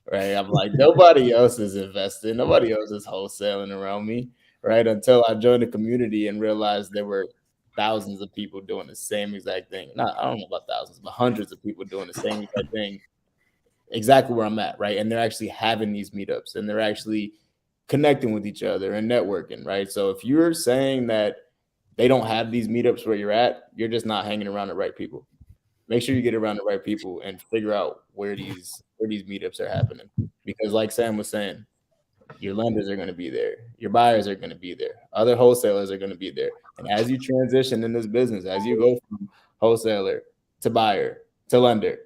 right? I'm like, nobody else is investing. Nobody else is wholesaling around me, right? Until I joined the community and realized there were thousands of people doing the same exact thing. I don't know about thousands, but hundreds of people doing the same exact thing, exactly where I'm at, right? And they're actually having these meetups and they're actually connecting with each other and networking, right? So if you're saying that they don't have these meetups where you're at, you're just not hanging around the right people. Make sure you get around the right people and figure out where these meetups are happening. Because like Sam was saying, your lenders are going to be there. Your buyers are going to be there. Other wholesalers are going to be there. And as you transition in this business, as you go from wholesaler to buyer to lender,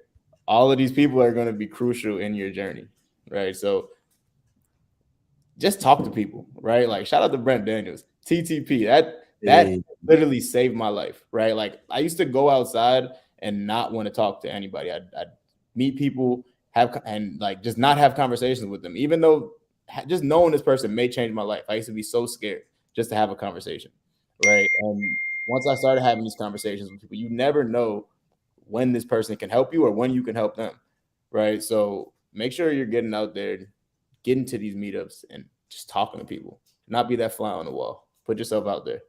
all of these people are going to be crucial in your journey, right? So just talk to people, right? Like shout out to Brent Daniels, TTP. That literally saved my life, right? Like I used to go outside and not want to talk to anybody. I'd meet people, and like just not have conversations with them, even though just knowing this person may change my life. I used to be so scared just to have a conversation, right? And once I started having these conversations with people, you never know when this person can help you or when you can help them, right? So make sure you're getting out there, getting to these meetups and just talking to people, not be that fly on the wall. Put yourself out there.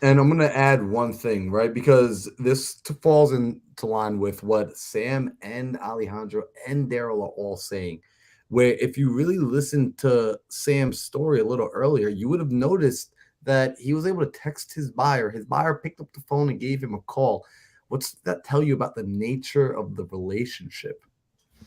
And I'm going to add one thing, right? Because this falls into line with what Sam and Alejandro and Daryl are all saying, where if you really listen to Sam's story a little earlier, you would have noticed that he was able to text his buyer. His buyer picked up the phone and gave him a call. What's that tell you about the nature of the relationship,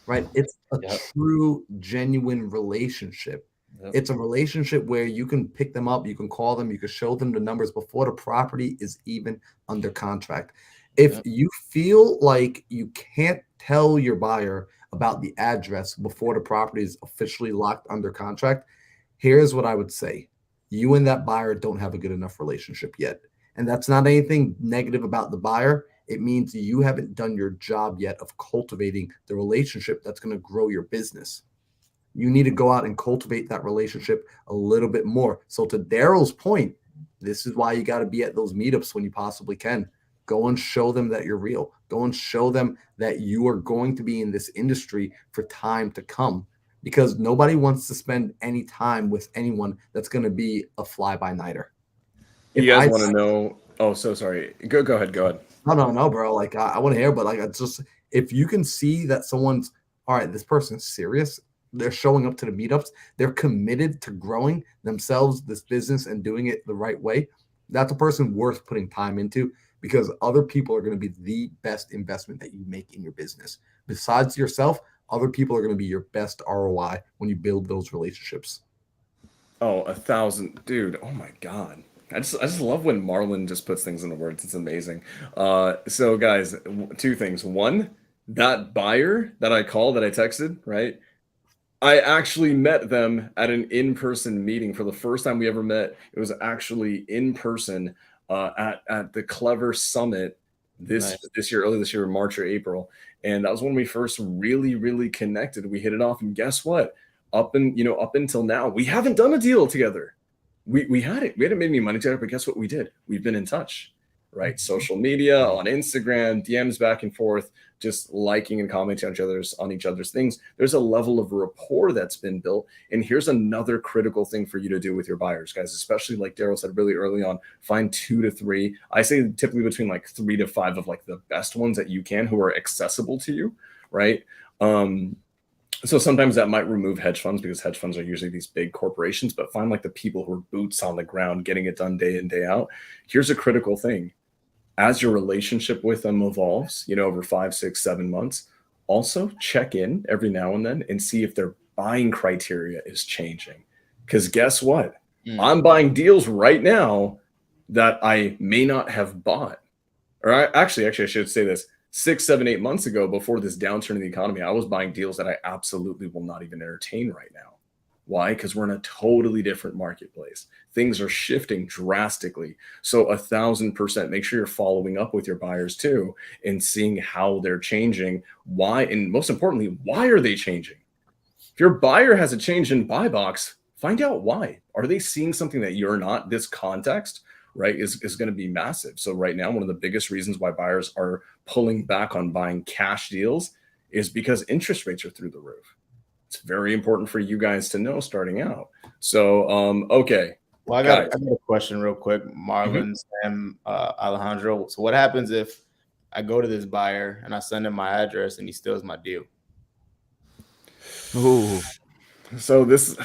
right? It's a true, genuine relationship. Yep. It's a relationship where you can pick them up, you can call them, you can show them the numbers before the property is even under contract. If you feel like you can't tell your buyer about the address before the property is officially locked under contract, here's what I would say. You and that buyer don't have a good enough relationship yet. And that's not anything negative about the buyer. It means you haven't done your job yet of cultivating the relationship that's going to grow your business. You need to go out and cultivate that relationship a little bit more. So to Daryl's point, this is why you got to be at those meetups when you possibly can. Go and show them that you're real. Go and show them that you are going to be in this industry for time to come, because nobody wants to spend any time with anyone that's going to be a fly-by-nighter. You guys want to know? Oh, so sorry. Go ahead. No, bro. Like I want to hear, but like it's just if you can see that someone's all right, this person's serious. They're showing up to the meetups. They're committed to growing themselves, this business, and doing it the right way. That's a person worth putting time into, because other people are going to be the best investment that you make in your business. Besides yourself, other people are going to be your best ROI when you build those relationships. Oh, 1,000, dude. Oh my God. I just love when Marlon just puts things into words. It's amazing. So guys, two things. One, that buyer that I called, that I texted, right? I actually met them at an in-person meeting for the first time we ever met. It was actually in person at the Clever Summit this year, early this year, in March or April. And that was when we first really connected. We hit it off, and guess what? Up until now, we haven't done a deal together. We hadn't made any money together, but guess what we did? We've been in touch, right? Social media, on Instagram, DMs back and forth, just liking and commenting on each other's things. There's a level of rapport that's been built. And here's another critical thing for you to do with your buyers, guys, especially like Daryl said really early on, find 2 to 3. I say typically between like 3 to 5 of like the best ones that you can, who are accessible to you, right? So sometimes that might remove hedge funds, because hedge funds are usually these big corporations, but find like the people who are boots on the ground, getting it done day in, day out. Here's a critical thing. As your relationship with them evolves, over 5, 6, 7 months, also check in every now and then and see if their buying criteria is changing. Because guess what? I'm buying deals right now that I may not have bought. Actually, I should say this. 6, 7, 8 months ago, before this downturn in the economy, I was buying deals that I absolutely will not even entertain right now. Why? Because we're in a totally different marketplace. Things are shifting drastically. So 1,000%, make sure you're following up with your buyers too and seeing how they're changing. Why? And most importantly, why are they changing? If your buyer has a change in buy box, find out why. Are they seeing something that you're not? This context, right, is going to be massive. So right now, one of the biggest reasons why buyers are pulling back on buying cash deals is because interest rates are through the roof. It's very important for you guys to know starting out. So, okay. Well, I got a question real quick, Marlon, Sam, Alejandro. So what happens if I go to this buyer and I send him my address and he steals my deal? Ooh. So this,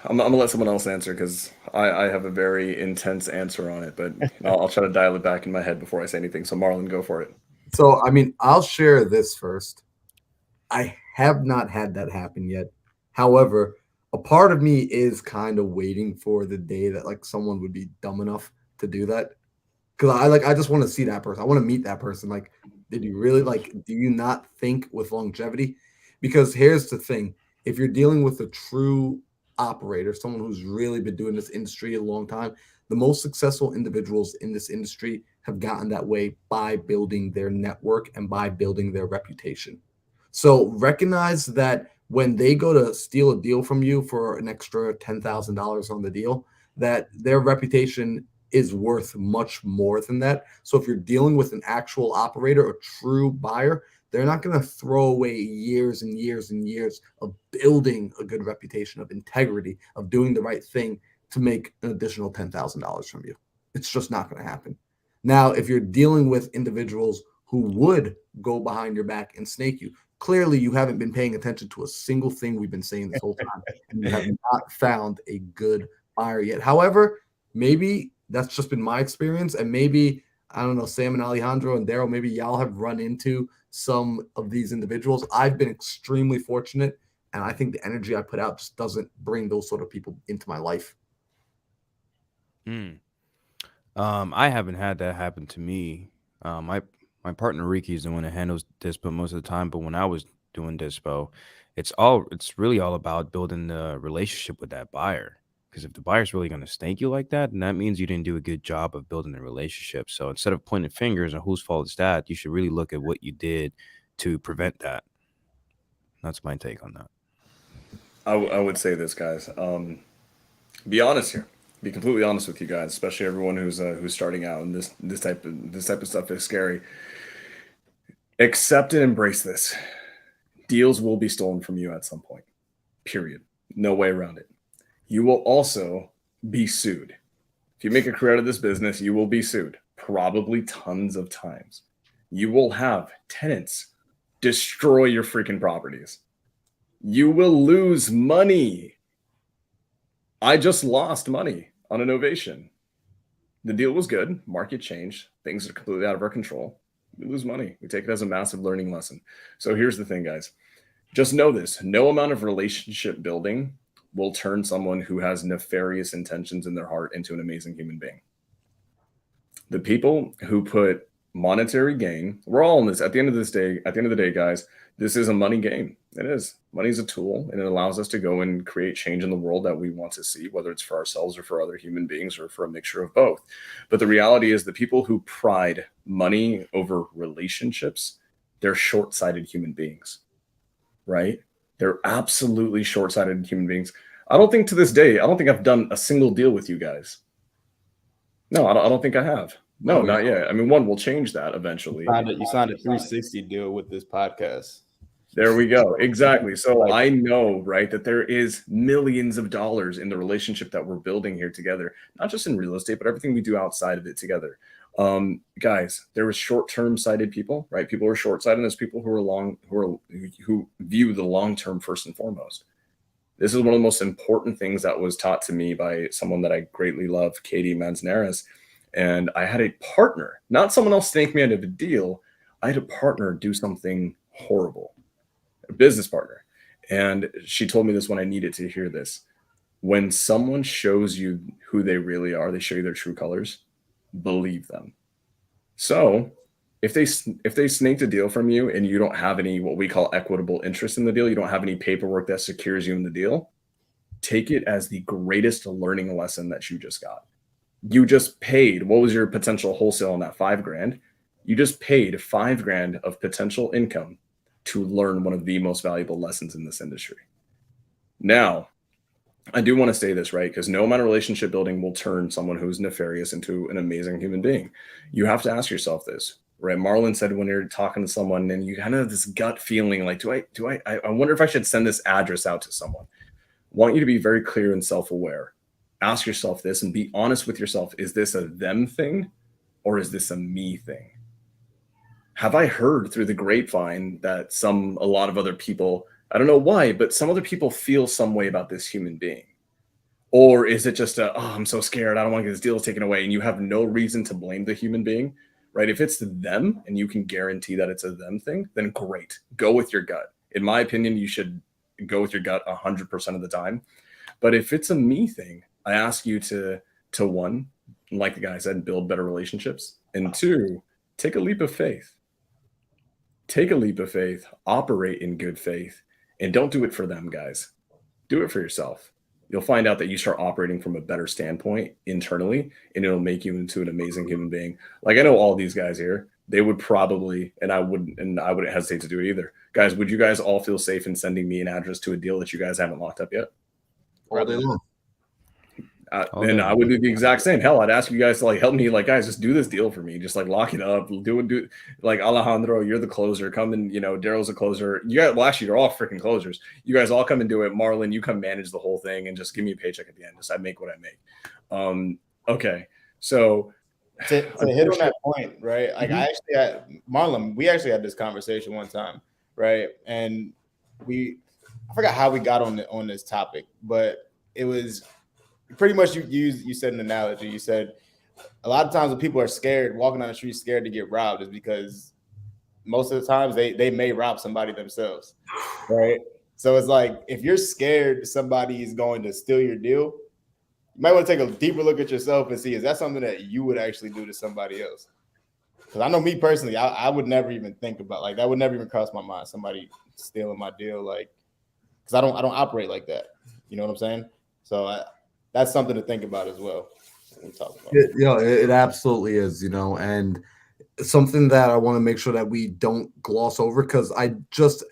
I'm gonna let someone else answer, because I have a very intense answer on it, but I'll try to dial it back in my head before I say anything. So Marlon, go for it. So, I'll share this first. I have not had that happen yet. However, a part of me is kind of waiting for the day that like someone would be dumb enough to do that. Because I just want to see that person. I want to meet that person. Like, Did you really do you not think with longevity? Because here's the thing. If you're dealing with a true operator, someone who's really been doing this industry a long time, the most successful individuals in this industry have gotten that way by building their network and by building their reputation. So recognize that when they go to steal a deal from you for an extra $10,000 on the deal, that their reputation is worth much more than that. So if you're dealing with an actual operator, a true buyer, they're not going to throw away years and years and years of building a good reputation, of integrity, of doing the right thing to make an additional $10,000 from you. It's just not going to happen. Now, if you're dealing with individuals who would go behind your back and snake you, clearly you haven't been paying attention to a single thing we've been saying this whole time, and you have not found a good buyer yet. However, maybe that's just been my experience, and maybe, I don't know, Sam and Alejandro and Daryl, maybe y'all have run into some of these individuals. I've been extremely fortunate, and I think the energy I put out just doesn't bring those sort of people into my life. I haven't had that happen to me. My partner Ricky is the one that handles Dispo most of the time, but when I was doing Dispo, it's really all about building the relationship with that buyer. Because if the buyer's really going to snake you like that, then that means you didn't do a good job of building the relationship. So instead of pointing fingers on whose fault is that, you should really look at what you did to prevent that. That's my take on that. I would say this, guys. Be honest here. Be completely honest with you guys, especially everyone who's starting out. And this type of stuff is scary. Accept and embrace this. Deals will be stolen from you at some point. Period. No way around it. You will also be sued. If you make a career out of this business, you will be sued, probably tons of times. You will have tenants destroy your freaking properties. You will lose money. I just lost money on an ovation. The deal was good. Market changed. Things are completely out of our control. We lose money. We take it as a massive learning lesson. So here's the thing, guys. Just know this. No amount of relationship building will turn someone who has nefarious intentions in their heart into an amazing human being. The people who put monetary gain, we're all in this. At the end of the day, guys, this is a money game. It is. Money is a tool, and it allows us to go and create change in the world that we want to see, whether it's for ourselves or for other human beings or for a mixture of both. But the reality is the people who pride money over relationships, they're short-sighted human beings, right? They're absolutely short-sighted human beings. I don't think to this day, I don't think I've done a single deal with you guys. No, I don't think I have. No, not yet. I mean, one will change that eventually. You signed a 360 deal with this podcast. There we go. Exactly. So I know, right, that there is millions of dollars in the relationship that we're building here together, not just in real estate, but everything we do outside of it together. Guys, there was short-term sighted people, right? People who are short-sighted, and there's people who view the long-term first and foremost. This is one of the most important things that was taught to me by someone that I greatly love, Katie Manzanares. And I had a partner, not someone else snake me out of a deal. I had a partner do something horrible, a business partner. And she told me this when I needed to hear this. When someone shows you who they really are, they show you their true colors, believe them. So if they snaked a deal from you and you don't have any what we call equitable interest in the deal, you don't have any paperwork that secures you in the deal, take it as the greatest learning lesson that you just got. You just paid, what was your potential wholesale on that $5,000? You just paid $5,000 of potential income to learn one of the most valuable lessons in this industry. Now, I do want to say this, right? Because no amount of relationship building will turn someone who's nefarious into an amazing human being. You have to ask yourself this, right? Marlon said when you're talking to someone and you kind of have this gut feeling like, I wonder if I should send this address out to someone. I want you to be very clear and self-aware. Ask yourself this and be honest with yourself. Is this a them thing or is this a me thing? Have I heard through the grapevine that a lot of other people, I don't know why, but some other people feel some way about this human being? Or is it just I'm so scared, I don't want to get this deal taken away, and you have no reason to blame the human being, right? If it's them and you can guarantee that it's a them thing, then great. Go with your gut. In my opinion, you should go with your gut 100% of the time. But if it's a me thing, I ask you to one, like the guy said, build better relationships, and two, take a leap of faith. take a leap of faith, operate in good faith, and don't do it for them, guys. Do it for yourself. You'll find out that you start operating from a better standpoint internally, and it'll make you into an amazing human being. Like, I know all these guys here, they would probably, and I wouldn't hesitate to do it either. Guys, would you guys all feel safe in sending me an address to a deal that you guys haven't locked up yet? All day long. And I would do the exact same. Hell, I'd ask you guys to like help me, like, guys, just do this deal for me. Just like lock it up, do like Alejandro, you're the closer. Come and Daryl's a closer. You guys, well, actually, you're all freaking closers. You guys all come and do it. Marlon, you come manage the whole thing and just give me a paycheck at the end. Just I make what I make. Okay, so to hit on that point, right? Like I actually had Marlon. We actually had this conversation one time, right? And I forgot how we got on this topic, but it was. Pretty much you said an analogy. You said a lot of times when people are scared, walking down the street scared to get robbed is because most of the times they may rob somebody themselves, right? So it's like if you're scared somebody is going to steal your deal, you might want to take a deeper look at yourself and see, is that something that you would actually do to somebody else? Because I know me personally, I would never even think about, like, that would never even cross my mind, somebody stealing my deal, like, because I don't operate like that. You know what I'm saying? So that's something to think about as well. It absolutely is, and something that I want to make sure that we don't gloss over, because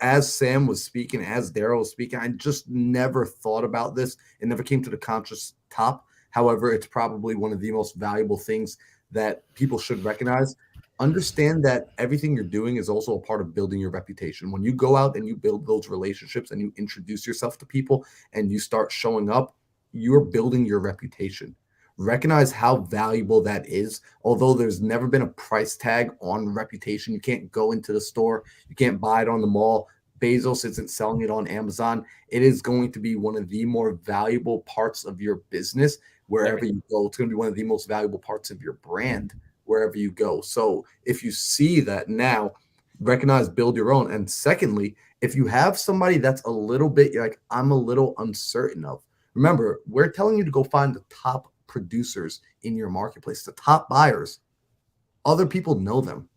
as Sam was speaking, as Daryl was speaking, I just never thought about this. It never came to the conscious top. However, it's probably one of the most valuable things that people should recognize. Understand that everything you're doing is also a part of building your reputation. When you go out and you build those relationships and you introduce yourself to people and you start showing up, you're building your reputation. Recognize how valuable that is. Although there's never been a price tag on reputation, you can't go into the store, you can't buy it on the mall. Bezos isn't selling it on Amazon. It is going to be one of the more valuable parts of your business wherever you go. It's going to be one of the most valuable parts of your brand wherever you go. So if you see that now, recognize, build your own. And secondly, if you have somebody that's a little bit, you're like, I'm a little uncertain of, remember, we're telling you to go find the top producers in your marketplace, the top buyers. Other people know them.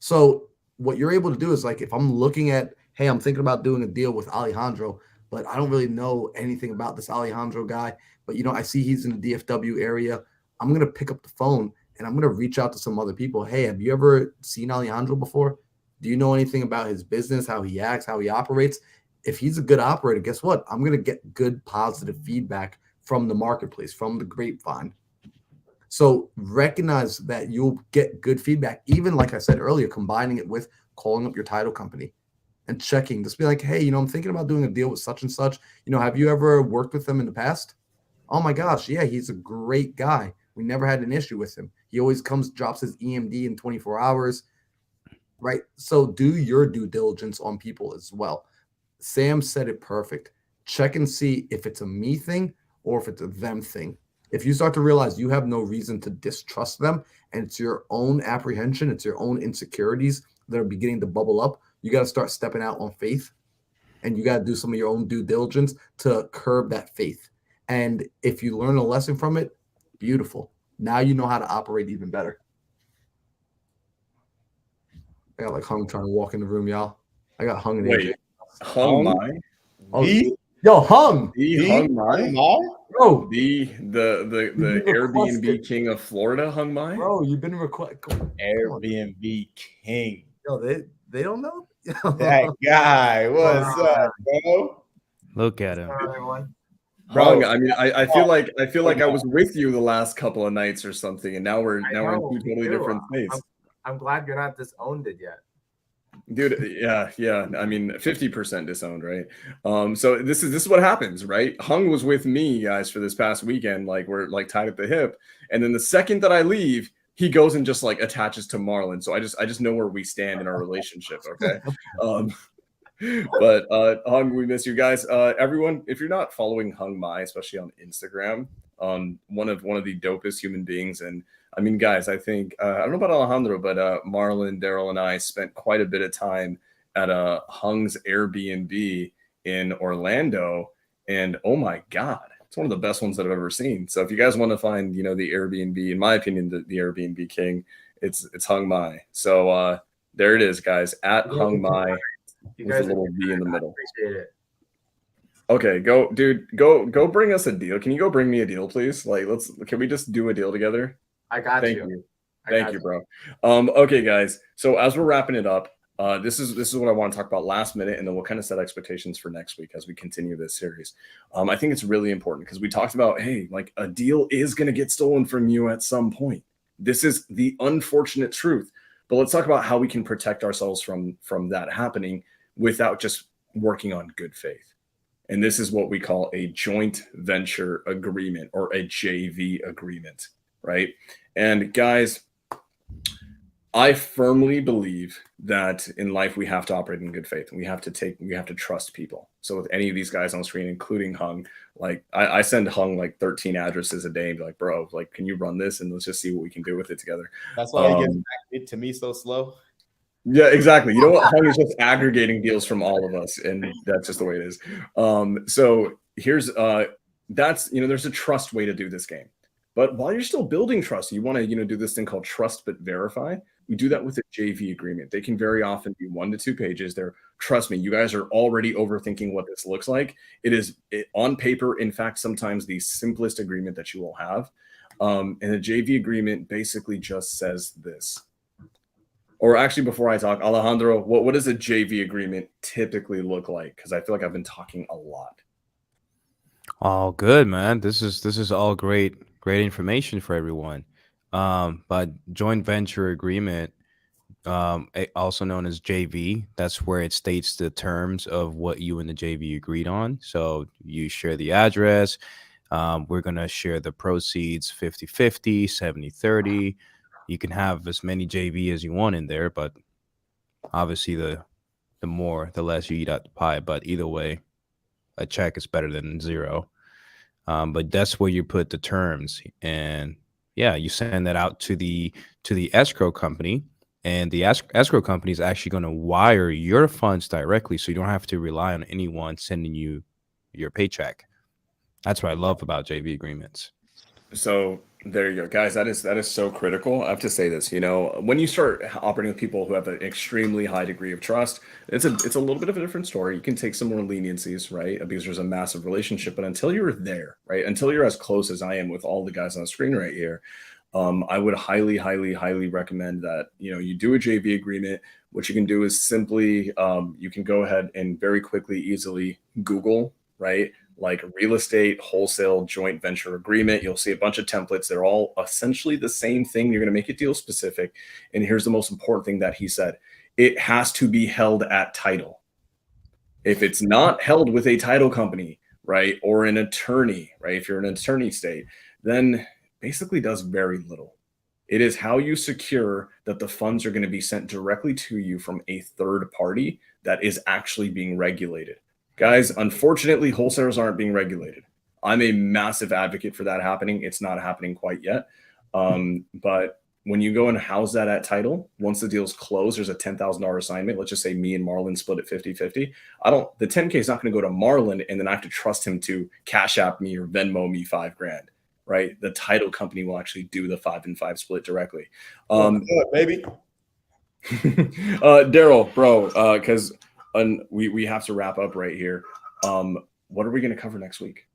So what you're able to do is, like, if I'm looking at, hey, I'm thinking about doing a deal with Alejandro, but I don't really know anything about this Alejandro guy, but, I see he's in the DFW area. I'm going to pick up the phone and I'm going to reach out to some other people. Hey, have you ever seen Alejandro before? Do you know anything about his business, how he acts, how he operates? If he's a good operator, guess what? I'm going to get good, positive feedback from the marketplace, from the grapevine. So recognize that you'll get good feedback, even like I said earlier, combining it with calling up your title company and checking. Just be like, hey, I'm thinking about doing a deal with such and such. Have you ever worked with them in the past? Oh my gosh, yeah, he's a great guy. We never had an issue with him. He always comes, drops his EMD in 24 hours, right? So do your due diligence on people as well. Sam said it perfect. Check and see if it's a me thing or if it's a them thing. If you start to realize you have no reason to distrust them and it's your own apprehension, it's your own insecurities that are beginning to bubble up, you got to start stepping out on faith, and you got to do some of your own due diligence to curb that faith. And if you learn a lesson from it, beautiful. Now you know how to operate even better. I got like Hung trying to walk in the room, y'all. I got Hung in Wait, Hung Mai? Oh, yo, Hung. Hung Mai? Bro. The Airbnb king of Florida, Hung Mai? Bro, you've been requested. Airbnb king. Yo, they don't know? That guy, what's up, bro? Look at him. Bro, I mean, I feel like I was with you the last couple of nights or something, and now we're in two totally different states. I'm glad you're not disowned it yet. Dude, yeah. I mean, 50% disowned, right? So this is what happens, right? Hung was with me, guys, for this past weekend. Like, we're like tied at the hip, and then the second that I leave, he goes and just like attaches to Marlon. So I just know where we stand in our relationship. Okay. But Hung, we miss you guys. Everyone, if you're not following Hung Mai, especially on Instagram, one of the dopest human beings. And I mean, guys, I think I don't know about Alejandro, but Marlon, Daryl, and I spent quite a bit of time at Hung's Airbnb in Orlando, and oh my God, it's one of the best ones that I've ever seen. So if you guys want to find, the Airbnb, in my opinion, the Airbnb king, it's Hung Mai. So There it is, guys. At Yeah, Hung Mai You with a guys little V in the middle. appreciate it. Okay, go bring us a deal. Can you go bring me a deal, please? Like, can we just do a deal together? I got Thank you. you. I Thank got you, bro. Okay, guys. So as we're wrapping it up, this is what I want to talk about last minute, and then we'll kind of set expectations for next week as we continue this series. I think it's really important because we talked about, hey, like a deal is going to get stolen from you at some point. This is the unfortunate truth. But let's talk about how we can protect ourselves from that happening without just working on good faith. And this is what we call a joint venture agreement or a JV agreement, right? And guys, I firmly believe that in life we have to operate in good faith and we have to trust people. So with any of these guys on screen, including Hung, like I send Hung like 13 addresses a day and be like, bro, like, can you run this and let's just see what we can do with it together. That's why he gets back to me so slow. Yeah, exactly. You know what? Hung is just aggregating deals from all of us, and that's just the way it is. So here's that's there's a trust way to do this game. But while you're still building trust, you want to do this thing called trust but verify. We do that with a JV agreement. They can very often be 1 to 2 pages. Trust me, you guys are already overthinking what this looks like. It is on paper, in fact, sometimes the simplest agreement that you will have. And a JV agreement basically just says this. Or actually, before I talk, Alejandro, what does a JV agreement typically look like? Because I feel like I've been talking a lot. All good, man. This is all great information for everyone. But joint venture agreement, also known as JV, that's where it states the terms of what you and the JV agreed on. So you share the address. We're going to share the proceeds 50-50, 70-30. You can have as many JV as you want in there, but obviously the less you eat out the pie. But either way, a check is better than zero. But that's where you put the terms, and yeah, you send that out to the escrow company, and the escrow company is actually going to wire your funds directly, so you don't have to rely on anyone sending you your paycheck. That's what I love about JV agreements. So there you go, guys. That is so critical. I have to say this. When you start operating with people who have an extremely high degree of trust, it's a little bit of a different story. You can take some more leniencies, right? Because there's a massive relationship. But until you're there, right? Until you're as close as I am with all the guys on the screen right here, I would highly, highly, highly recommend that you do a JV agreement. What you can do is simply you can go ahead and very quickly, easily Google, right? Like real estate wholesale joint venture agreement. You'll see a bunch of templates. They're all essentially the same thing. You're going to make it deal specific. And here's the most important thing that he said. It has to be held at title. If it's not held with a title company, right, or an attorney, right, if you're an attorney state, then basically does very little. It is how you secure that the funds are going to be sent directly to you from a third party that is actually being regulated. Guys, unfortunately, wholesalers aren't being regulated. I'm a massive advocate for that happening. It's not happening quite yet. But when you go and house that at title, once the deal's closed, there's a $10,000 assignment. Let's just say me and Marlon split it 50-50. The 10K is not going to go to Marlon, and then I have to trust him to Cash App me or Venmo me $5,000, right? The title company will actually do the 5 and 5 split directly. Baby. Daryl, bro, because we have to wrap up right here. What are we going to cover next week?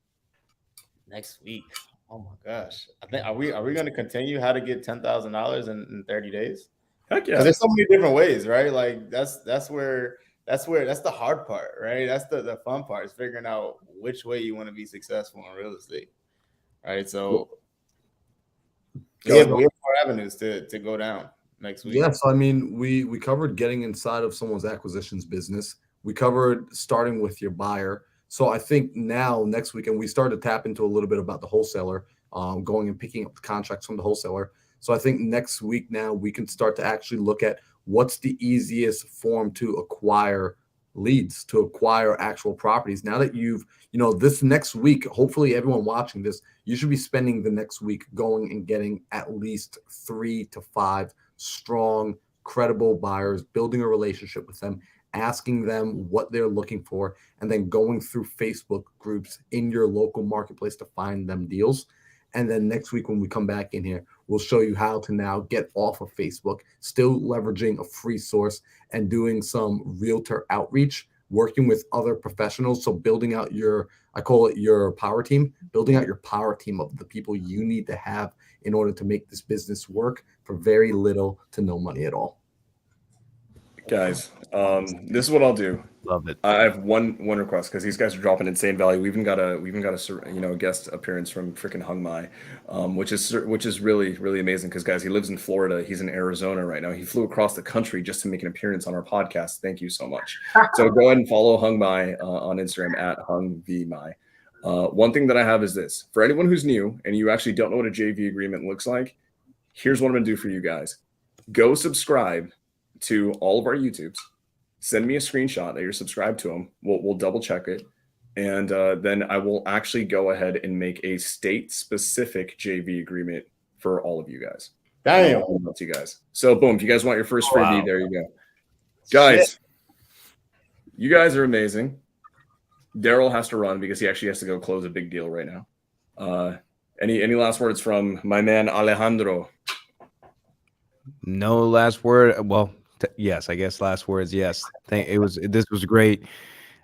Next week. Oh my gosh. I think are we going to continue how to get $10,000 in 30 days? Heck yeah. There's so many different ways, right? Like that's the hard part, right? That's the fun part is figuring out which way you want to be successful in real estate. Right. So we have 4 avenues to go down next week. Yeah, so I mean, we covered getting inside of someone's acquisitions business. We covered starting with your buyer. So I think now next weekend we start to tap into a little bit about the wholesaler, going and picking up the contracts from the wholesaler. So I think next week now we can start to actually look at what's the easiest form to acquire leads, to acquire actual properties. Now that you've, this next week, hopefully everyone watching this, you should be spending the next week going and getting at least 3 to 5 strong, credible buyers, building a relationship with them, asking them what they're looking for, and then going through Facebook groups in your local marketplace to find them deals. And then next week when we come back in here, we'll show you how to now get off of Facebook, still leveraging a free source and doing some realtor outreach, working with other professionals. So building out I call it your power team, building out your power team of the people you need to have in order to make this business work for very little to no money at all. Guys, this is what I'll do. Love it. I have one request because these guys are dropping insane value. We even got a guest appearance from freaking Hung Mai, which is really amazing because guys, he lives in Florida. He's in Arizona right now. He flew across the country just to make an appearance on our podcast. Thank you so much. So go ahead and follow Hung Mai on Instagram at Hung V Mai. One thing that I have is this: for anyone who's new and you actually don't know what a JV agreement looks like, here's what I'm gonna do for you guys. Go subscribe to all of our YouTubes. Send me a screenshot that you're subscribed to them. We'll double check it. And then I will actually go ahead and make a state-specific JV agreement for all of you guys. Damn. To you guys. So boom, if you guys want your first freebie, there you go. Guys, you guys are amazing. Daryl has to run because he actually has to go close a big deal right now. Any last words from my man Alejandro? No last word. Well, yes, I guess last words. Yes, this was great.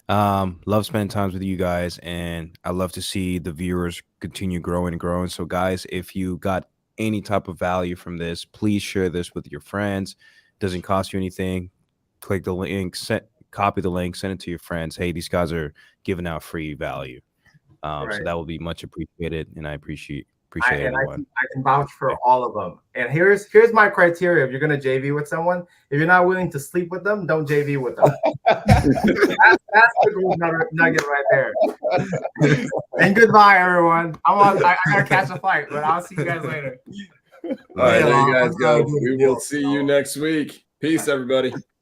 Love spending times with you guys, and I love to see the viewers continue growing and growing. So, guys, if you got any type of value from this, please share this with your friends. Doesn't cost you anything. Click the link, copy the link, send it to your friends. Hey, these guys are giving out free value. So that will be much appreciated, and I appreciate everyone. I can vouch for all of them. And here's my criteria. If you're gonna JV with someone, if you're not willing to sleep with them, don't JV with them. that's the gold nugget right there. And goodbye, everyone. I gotta catch a flight, but I'll see you guys later. All right, there you guys go. We will see you next week. Peace, everybody.